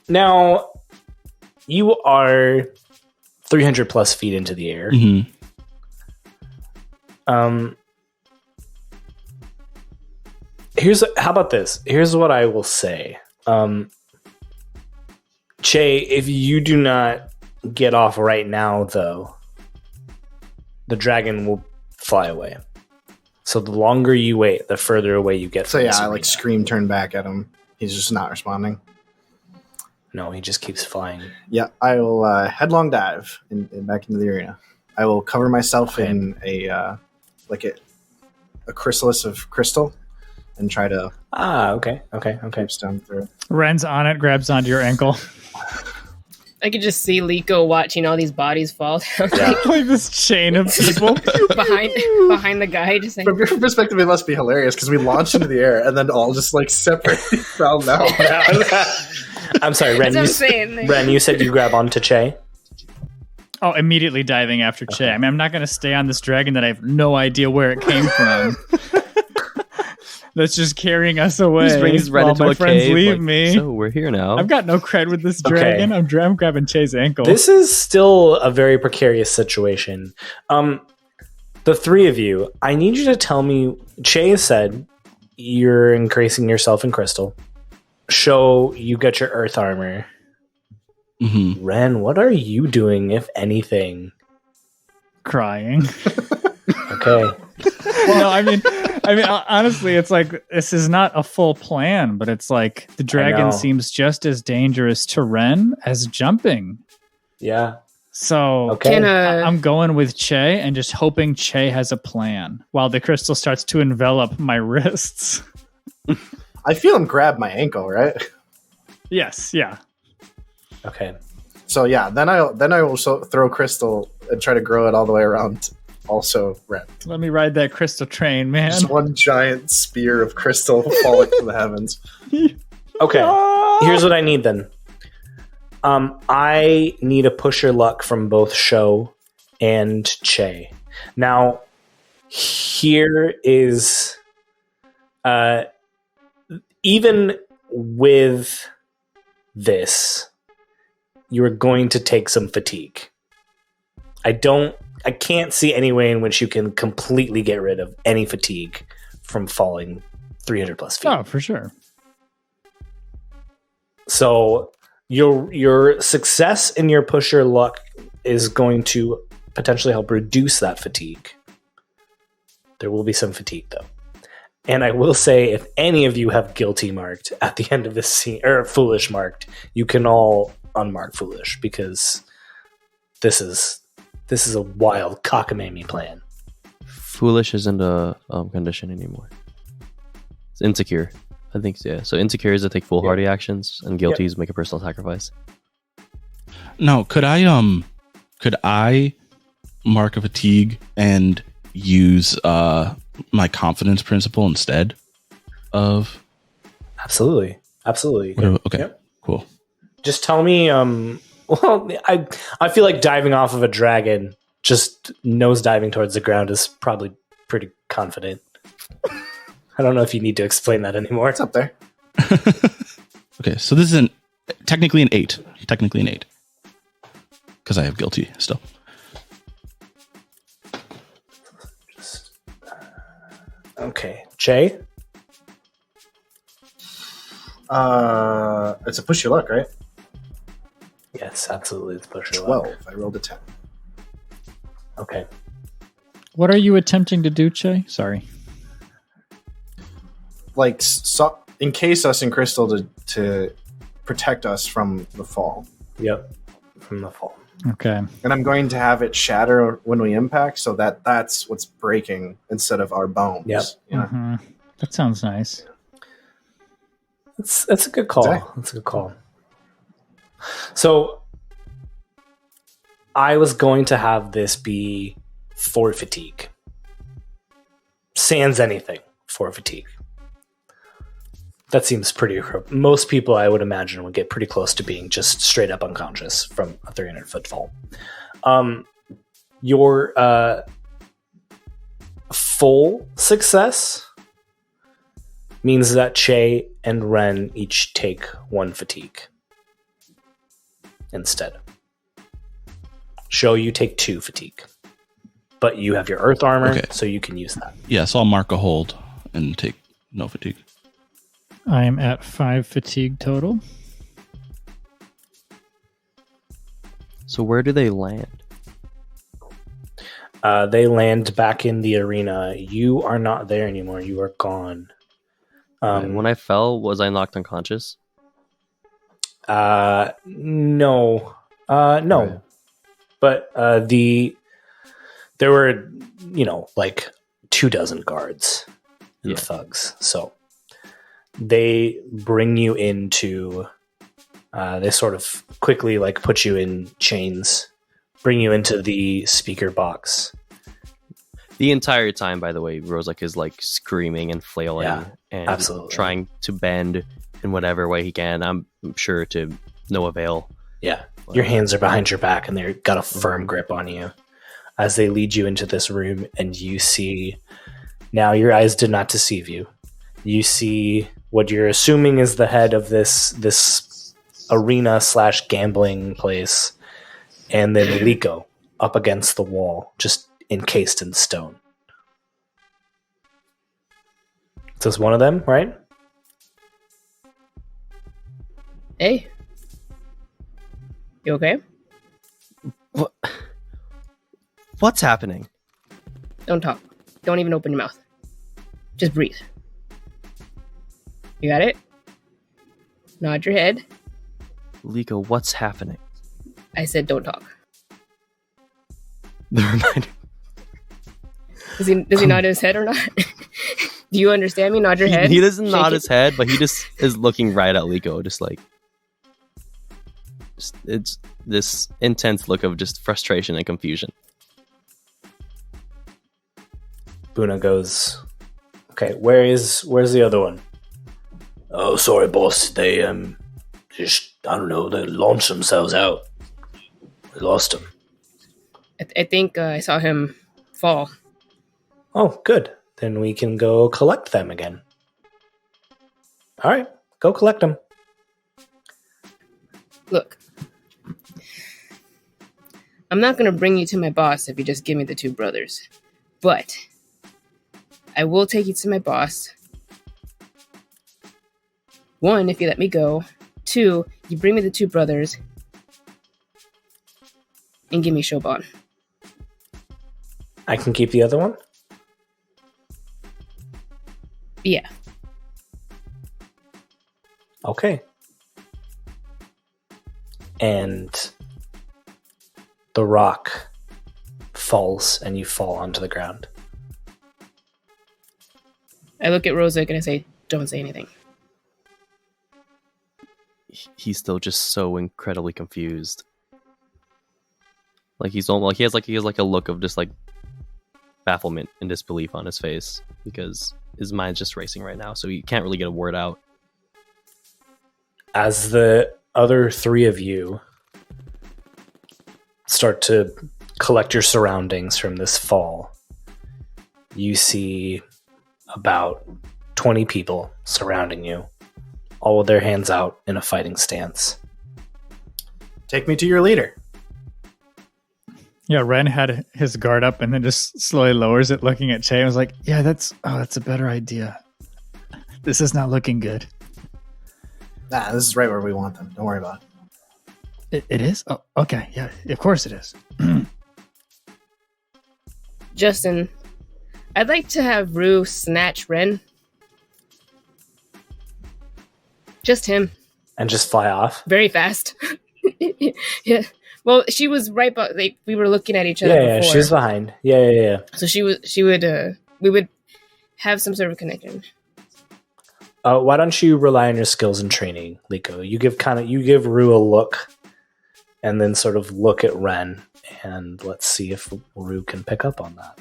Now, you are 300 plus feet into the air. Mm-hmm. How about this? Here's what I will say. Chae, if you do not get off right now, though, the dragon will fly away. So the longer you wait, the further away you get. So yeah, I like scream, turn back at him. He's just not responding. No, he just keeps flying. Yeah, I will headlong dive back into the arena. I will cover myself in a chrysalis of crystal and try to okay. down through. Ren's on it, grabs onto your ankle. I could just see Liko watching all these bodies fall down. Yeah. Like this chain of people behind the guy. Just like, From your perspective, it must be hilarious because we launched into the air and then all just like separately fell down. I'm sorry, Ren. Ren, you said you grab onto Chae. Oh, immediately diving after Chae. I mean, I'm not going to stay on this dragon that I have no idea where it came from. That's just carrying us away. Just brings Ren into my a friends cave, leave me. So we're here now. I've got no cred with this dragon. I'm grabbing Chae's ankle. This is still a very precarious situation. The three of you, I need you to tell me. Chae said you're increasing yourself in crystal. Sho, you get your earth armor. Mm-hmm. Ren, what are you doing, if anything? Crying. Okay. No, I mean, honestly, it's like this is not a full plan, but it's like the dragon seems just as dangerous to Ren as jumping. Yeah. So I'm going with Chae and just hoping Chae has a plan while the crystal starts to envelop my wrists. I feel him grab my ankle, right? Yes. Yeah. Okay. So yeah, then I will throw crystal and try to grow it all the way around. Also, Ren. Let me ride that crystal train, man. Just one giant spear of crystal falling from the heavens. Okay. Here's what I need then. I need a push your luck from both Sho and Chae. Now, here is even with this, you're going to take some fatigue. I can't see any way in which you can completely get rid of any fatigue from falling 300 plus feet. Oh, for sure. So your success in your pusher luck is going to potentially help reduce that fatigue. There will be some fatigue though. And I will say, if any of you have guilty marked at the end of this scene, or foolish marked, you can all unmark foolish, because this is a wild cockamamie plan. Foolish isn't a condition anymore. It's insecure. I think, yeah. So insecure is to take foolhardy actions, and guilty is make a personal sacrifice. No, could I mark a fatigue and use my confidence principle instead of? Absolutely. Okay. Yep. Cool. Just tell me. Well, I feel like diving off of a dragon, just nose diving towards the ground, is probably pretty confident. I don't know if you need to explain that anymore. It's up there. Okay, so this is technically an 8. Technically an 8. Because I have guilty still. Okay. Chae? It's a push your luck, right? Yes, absolutely. It's push your luck. 12. I rolled a 10. Okay. What are you attempting to do, Chae? Sorry. Like, encase us in crystal to protect us from the fall. Yep. From the fall. Okay. And I'm going to have it shatter when we impact, so that's what's breaking instead of our bones. Yep. Yeah. Mm-hmm. That sounds nice. That's a good call. Exactly. That's a good call. So I was going to have this be for fatigue. Sans anything for fatigue. That seems pretty. Most people, I would imagine, would get pretty close to being just straight up unconscious from a 300-foot fall. Your full success means that Chae and Ren each take 1 fatigue instead. Show you take 2 fatigue, but you have your earth armor, so you can use that. Yeah, so I'll mark a hold and take no fatigue. I am at 5 fatigue total. So where do they land? They land back in the arena. You are not there anymore. You are gone. And when I fell, was I knocked unconscious? No. No. Right. But there were, like 24 guards and thugs. So they bring you into, they sort of quickly put you in chains, bring you into the speaker box. The entire time, by the way, Rozek is screaming and flailing and absolutely. Trying to bend in whatever way he can. I'm sure to no avail. Yeah. Your hands are behind your back and they've got a firm grip on you as they lead you into this room, and you see, now your eyes did not deceive you. You see what you're assuming is the head of this arena / gambling place, and then Liko up against the wall, just encased in stone. So it's one of them, right? Hey. You okay? What's happening? Don't talk. Don't even open your mouth. Just breathe. You got it? Nod your head. Liko, what's happening? I said don't talk. The reminder. Does he nod his head or not? Do you understand me? Nod your head. He doesn't nod Shake his head, but he just is looking right at Liko, it's this intense look of just frustration and confusion. Bunah goes, okay, where's the other one? Oh, sorry, boss. They just, I don't know, they launched themselves out. We lost him. I think I saw him fall. Oh, good. Then we can go collect them again. All right, go collect them. Look, I'm not going to bring you to my boss if you just give me the 2 brothers. But I will take you to my boss. 1, if you let me go. 2, you bring me the 2 brothers. And give me Shoban. I can keep the other one? Yeah. Okay. And the rock falls and you fall onto the ground. I look at Rozek and I say, don't say anything. He's still just so incredibly confused. He has a look of just bafflement and disbelief on his face because his mind's just racing right now, so he can't really get a word out. As the other 3 of you start to collect your surroundings from this fall, you see about 20 people surrounding you, all with their hands out in a fighting stance. Take me to your leader. Yeah, Ren had his guard up and then just slowly lowers it, looking at Chae. I was like, yeah, that's a better idea. This is not looking good. Nah, this is right where we want them. Don't worry about it. It is? Oh, okay. Yeah, of course it is. Justin, I'd like to have Rue snatch Ren. Just him. And just fly off? Very fast. Yeah. Well, she was right, but like we were looking at each other. Yeah, before. she was behind. Yeah. So we would have some sort of connection. Why don't you rely on your skills and training, Liko? You give Rue a look, and then sort of look at Ren, and let's see if Rue can pick up on that.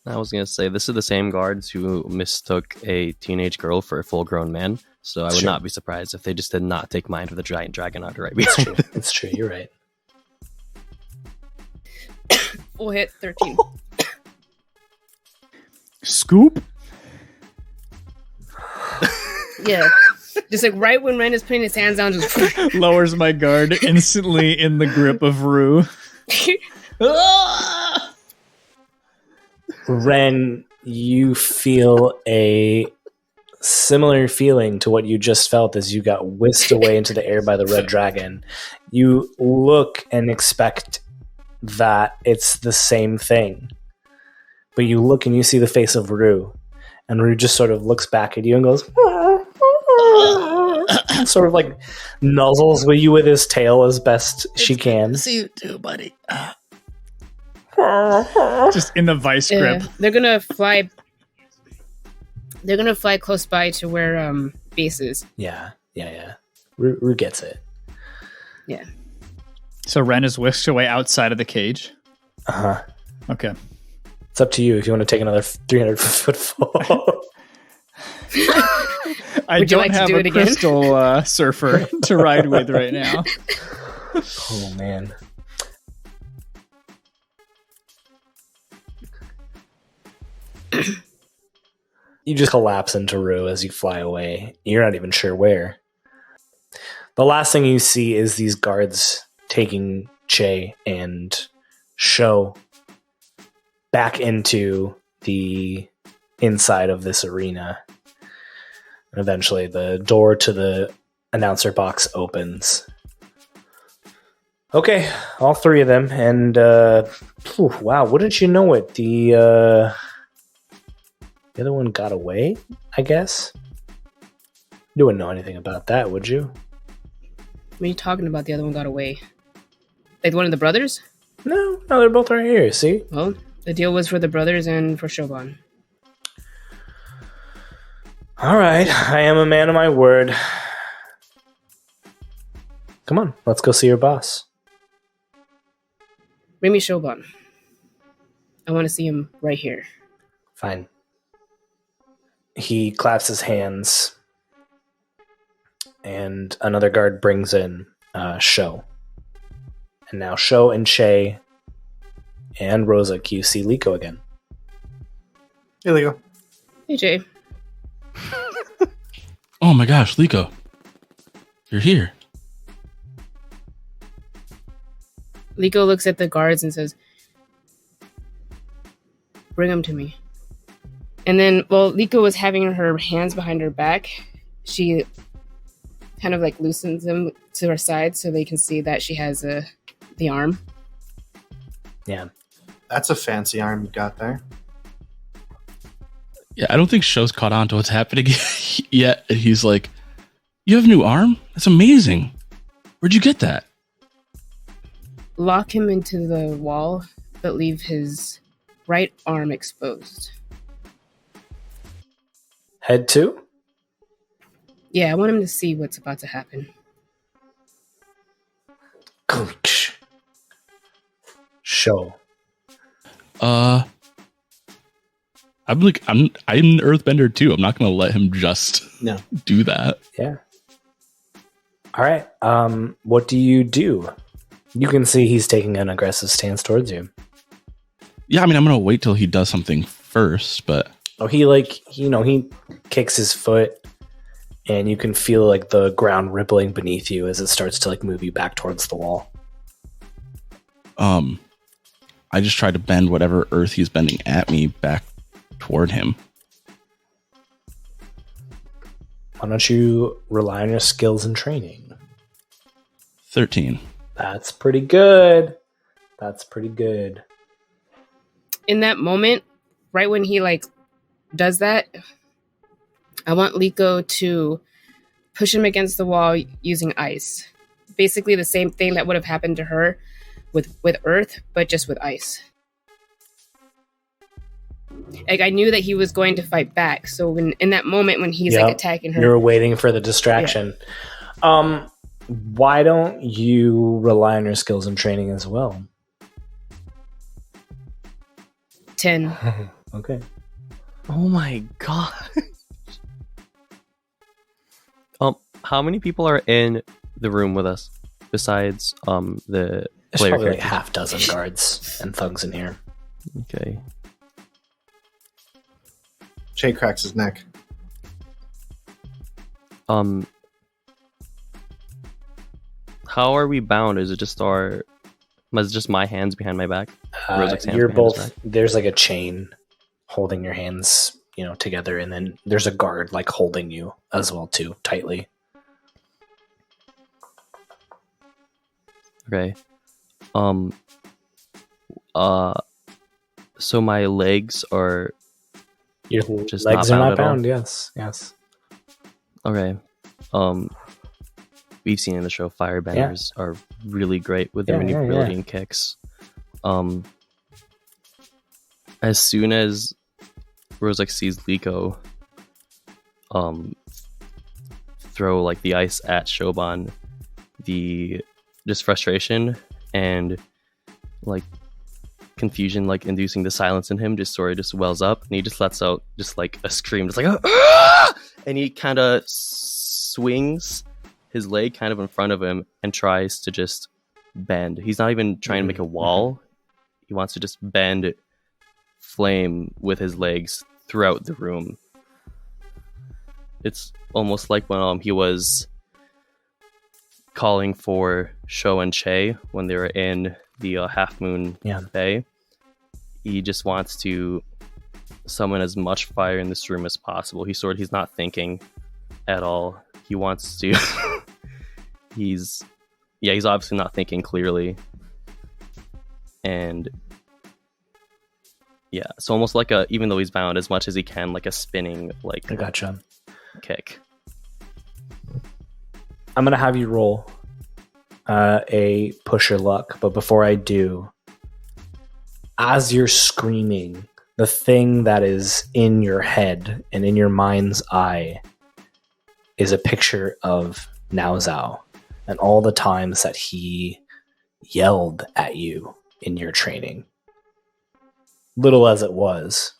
I was going to say, this is the same guards who mistook a teenage girl for a full-grown man, so I would not be surprised if they just did not take mind of the giant dragon out right behind. It's true. You're right. Full hit, 13. Scoop? Yeah. Just like right when Ren is putting his hands down, just lowers my guard instantly in the grip of Rue. Ren, you feel a similar feeling to what you just felt as you got whisked away into the air by the red dragon. You look and expect that it's the same thing. But you look and you see the face of Rue. And Rue just sort of looks back at you and goes, sort of like nuzzles with you with his tail as best she can. See you too, buddy. Just in the vice grip. They're gonna fly close by to where base is. Yeah. Rue gets it. Yeah. So Ren is whisked away outside of the cage. Uh-huh. Okay. It's up to you if you want to take another 300-foot fall. I don't have a crystal surfer to ride with right now. Oh, man. You just collapse into Rue as you fly away. You're not even sure where. The last thing you see is these guards taking Chae and Show back into the inside of this arena. And eventually the door to the announcer box opens. Okay, all three of them. And, wow, wouldn't you know it? The other one got away, I guess? You wouldn't know anything about that, would you? What are you talking about? The other one got away. Like one of the brothers? No, they're both right here, see? Well, the deal was for the brothers and for Shoban. All right, I am a man of my word. Come on, let's go see your boss. Bring me Shoban. I want to see him right here. Fine. He claps his hands, and another guard brings in Sho. And now Sho and Chae and Rosa Q see Liko again. Here we go. Hey, Jay. Oh my gosh, Liko. You're here. Liko looks at the guards and says, bring him to me. And then, while Liko was having her hands behind her back, she kind of like loosens them to her side so they can see that she has the arm. Yeah. That's a fancy arm you got there. Yeah, I don't think Sho's caught on to what's happening yet. He's like, you have a new arm? That's amazing. Where'd you get that? Lock him into the wall, but leave his right arm exposed. Head two? Yeah, I want him to see what's about to happen. Show. I'm an earthbender too. I'm not gonna let him just do that. Yeah. All right. What do? You can see he's taking an aggressive stance towards you. Yeah, I mean, I'm gonna wait till he does something first, but he kicks his foot and you can feel like the ground rippling beneath you as it starts to like move you back towards the wall. I just try to bend whatever earth he's bending at me back toward him. Why don't you rely on your skills and training? 13. That's pretty good. That's pretty good. In that moment, right when he like does that, I want Liko to push him against the wall using ice. Basically the same thing that would have happened to her with earth, but just with ice. Like I knew that he was going to fight back. So when in that moment when he's like attacking her, you're waiting for the distraction. Yeah. Why don't you rely on your skills and training as well? 10. Okay. Oh my god. How many people are in the room with us besides the There's player probably like characters? half dozen guards and thugs in here. Okay. Chae cracks his neck. How are we bound? Is it just my hands behind my back? Rozek's hands You're behind his both. back? There's like a chain holding your hands, together, and then there's a guard like holding you as well too, tightly. Okay. So my legs are Your just legs not are bound not at all? bound. Yes. Okay. We've seen in the show firebenders are really great with their maneuverability and kicks. As soon as Rozek sees Liko throw like the ice at Shoban, the just frustration and like confusion like inducing the silence in him just wells up, and he just lets out just like a scream, just like ah! And he kind of swings his leg kind of in front of him and tries to just bend. He's not even trying to make a wall. He wants to just bend flame with his legs throughout the room. It's almost like when he was calling for Sho and Chae when they were in the Half Moon Bay. He just wants to summon as much fire in this room as possible. He's not thinking at all. He wants to he's obviously not thinking clearly. And yeah, it's almost like even though he's bound, as much as he can, like a spinning like I gotcha. Kick. I'm gonna have you roll a push your luck, but before I do, as you're screaming, the thing that is in your head and in your mind's eye is a picture of Now Zhao and all the times that he yelled at you in your training. Little as it was,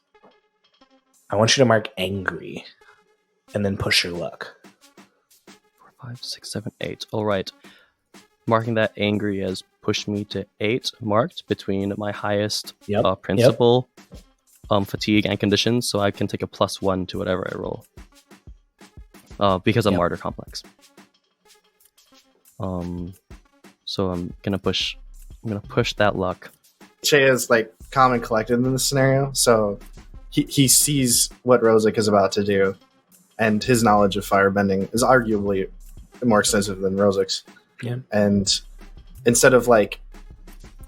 I want you to mark angry and then push your luck. 4, 5, 6, 7, 8. All right. Marking that angry has pushed me to 8 marked between my highest principal, fatigue, and conditions, so I can take a +1 to whatever I roll. Because of Martyr Complex. So I'm gonna push that luck. Chae is like calm and collected in this scenario, so he sees what Rozek is about to do, and his knowledge of firebending is arguably more extensive than Rozek's. Yeah. And instead of like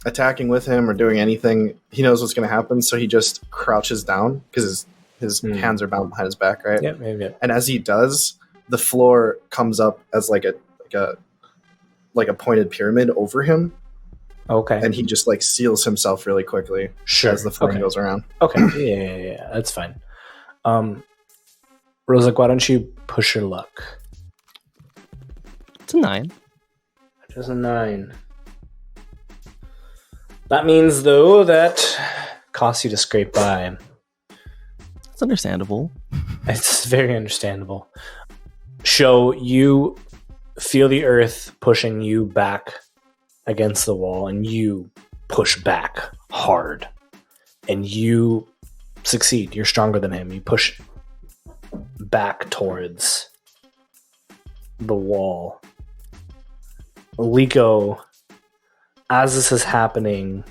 attacking with him or doing anything, he knows what's going to happen, so he just crouches down because his hands are bound behind his back, right? Yeah. And as he does, the floor comes up as like a pointed pyramid over him. Okay. And he just like seals himself really quickly as the flame goes around. Okay. Yeah. That's fine. Rozek, why don't you push your luck? It's a 9. Just a 9. That means, though, that costs you to scrape by. It's understandable. It's very understandable. Sho, you feel the earth pushing you back against the wall, and you push back hard. And you succeed. You're stronger than him. You push back towards the wall. Liko, as this is happening,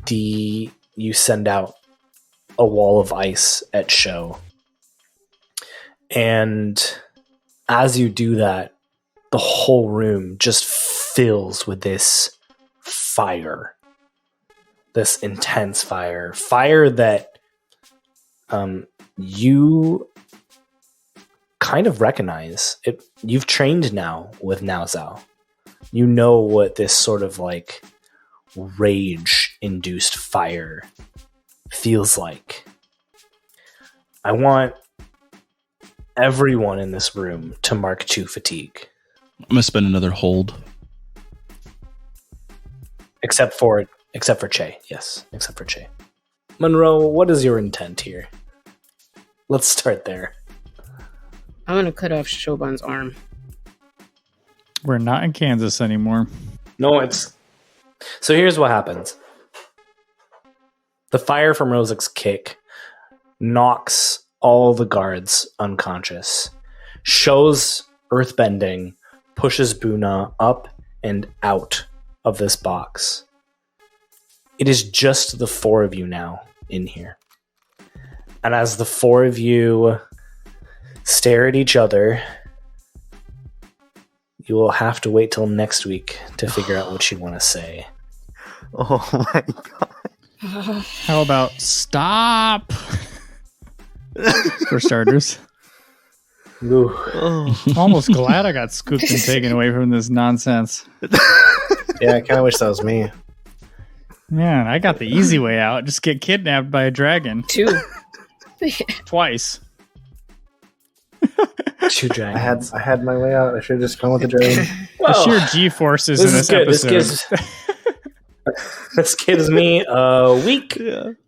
you send out a wall of ice at Show. And as you do that, the whole room just fills with this fire. This intense fire. Fire that you kind of recognize. You've trained now with Naozao. You know what this sort of like rage-induced fire feels like. I want everyone in this room to mark 2 fatigue. I'm gonna spend another hold. Except for Chae. Yes, except for Chae. Monroe, what is your intent here? Let's start there. I'm going to cut off Shoban's arm. We're not in Kansas anymore. No, So here's what happens. The fire from Rozik's kick knocks all the guards unconscious, shows earthbending, pushes Bunah up and out of this box. It is just the 4 of you now in here. And as the 4 of you stare at each other, you will have to wait till next week to figure out what you want to say. Oh my god. How about stop? For starters. Ooh. I'm almost glad I got scooped and taken away from this nonsense. Yeah, I kind of wish that was me. Man, I got the easy way out. Just get kidnapped by a dragon. 2. Twice. 2 dragons. I had my way out. I should have just gone with the dragon. The sheer G-forces in this episode. This gives me a week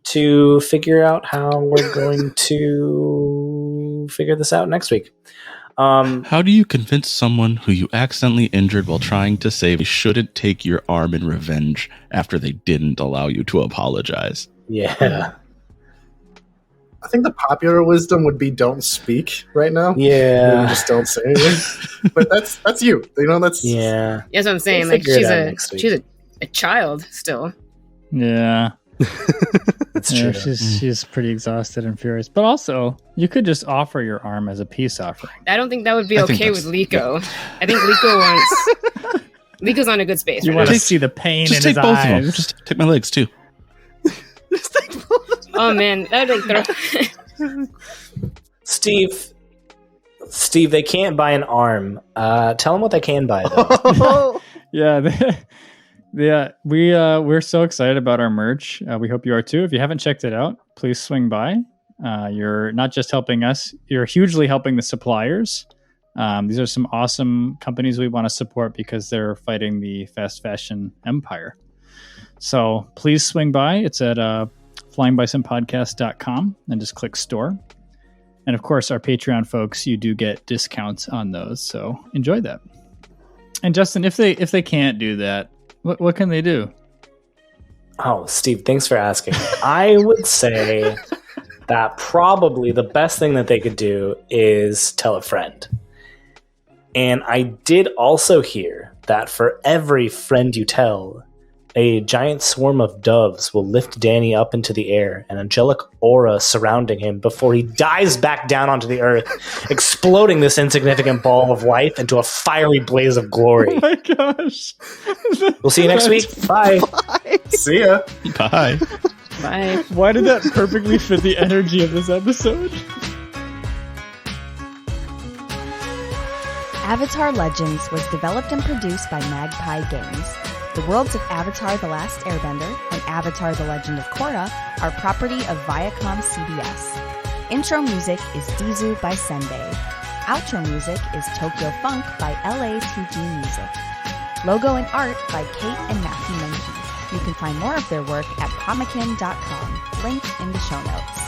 to figure out how we're going to figure this out next week. How do you convince someone who you accidentally injured while trying to save shouldn't take your arm in revenge after they didn't allow you to apologize? Yeah. I think the popular wisdom would be don't speak right now. Yeah. Maybe just don't say anything. But that's you. You know, that's... Yeah. That's what I'm saying. We'll Like, figure she's a child still. Yeah. That's true. She's pretty exhausted and furious. But also, you could just offer your arm as a peace offering. I don't think that would be okay with Liko. Yeah. I think Liko wants... Liko's on a good space. You want to see the pain in his eyes. Just take both of them. Just take my legs, too. Oh, man. That would like throw... Steve, they can't buy an arm. Tell them what they can buy, though. Yeah, we're so excited about our merch. We hope you are too. If you haven't checked it out, please swing by. You're not just helping us, you're hugely helping the suppliers. These are some awesome companies we want to support because they're fighting the fast fashion empire. So please swing by. It's at flyingbisonpodcast.com and just click store. And of course, our Patreon folks, you do get discounts on those. So enjoy that. And Justin, if they can't do that, what can they do? Oh, Steve, thanks for asking. I would say that probably the best thing that they could do is tell a friend. And I did also hear that for every friend you tell, a giant swarm of doves will lift Danny up into the air, an angelic aura surrounding him before he dives back down onto the earth, exploding this insignificant ball of life into a fiery blaze of glory. Oh my gosh. We'll see you next week. Bye. Bye. See ya. Bye. Bye. Why did that perfectly fit the energy of this episode? Avatar Legends was developed and produced by Magpie Games. The worlds of Avatar The Last Airbender and Avatar The Legend of Korra are property of Viacom CBS. Intro music is Dizu by Sendai. Outro music is Tokyo Funk by LA2G Music. Logo and art by Kate and Matthew Menke. You can find more of their work at pomakin.com, linked in the show notes.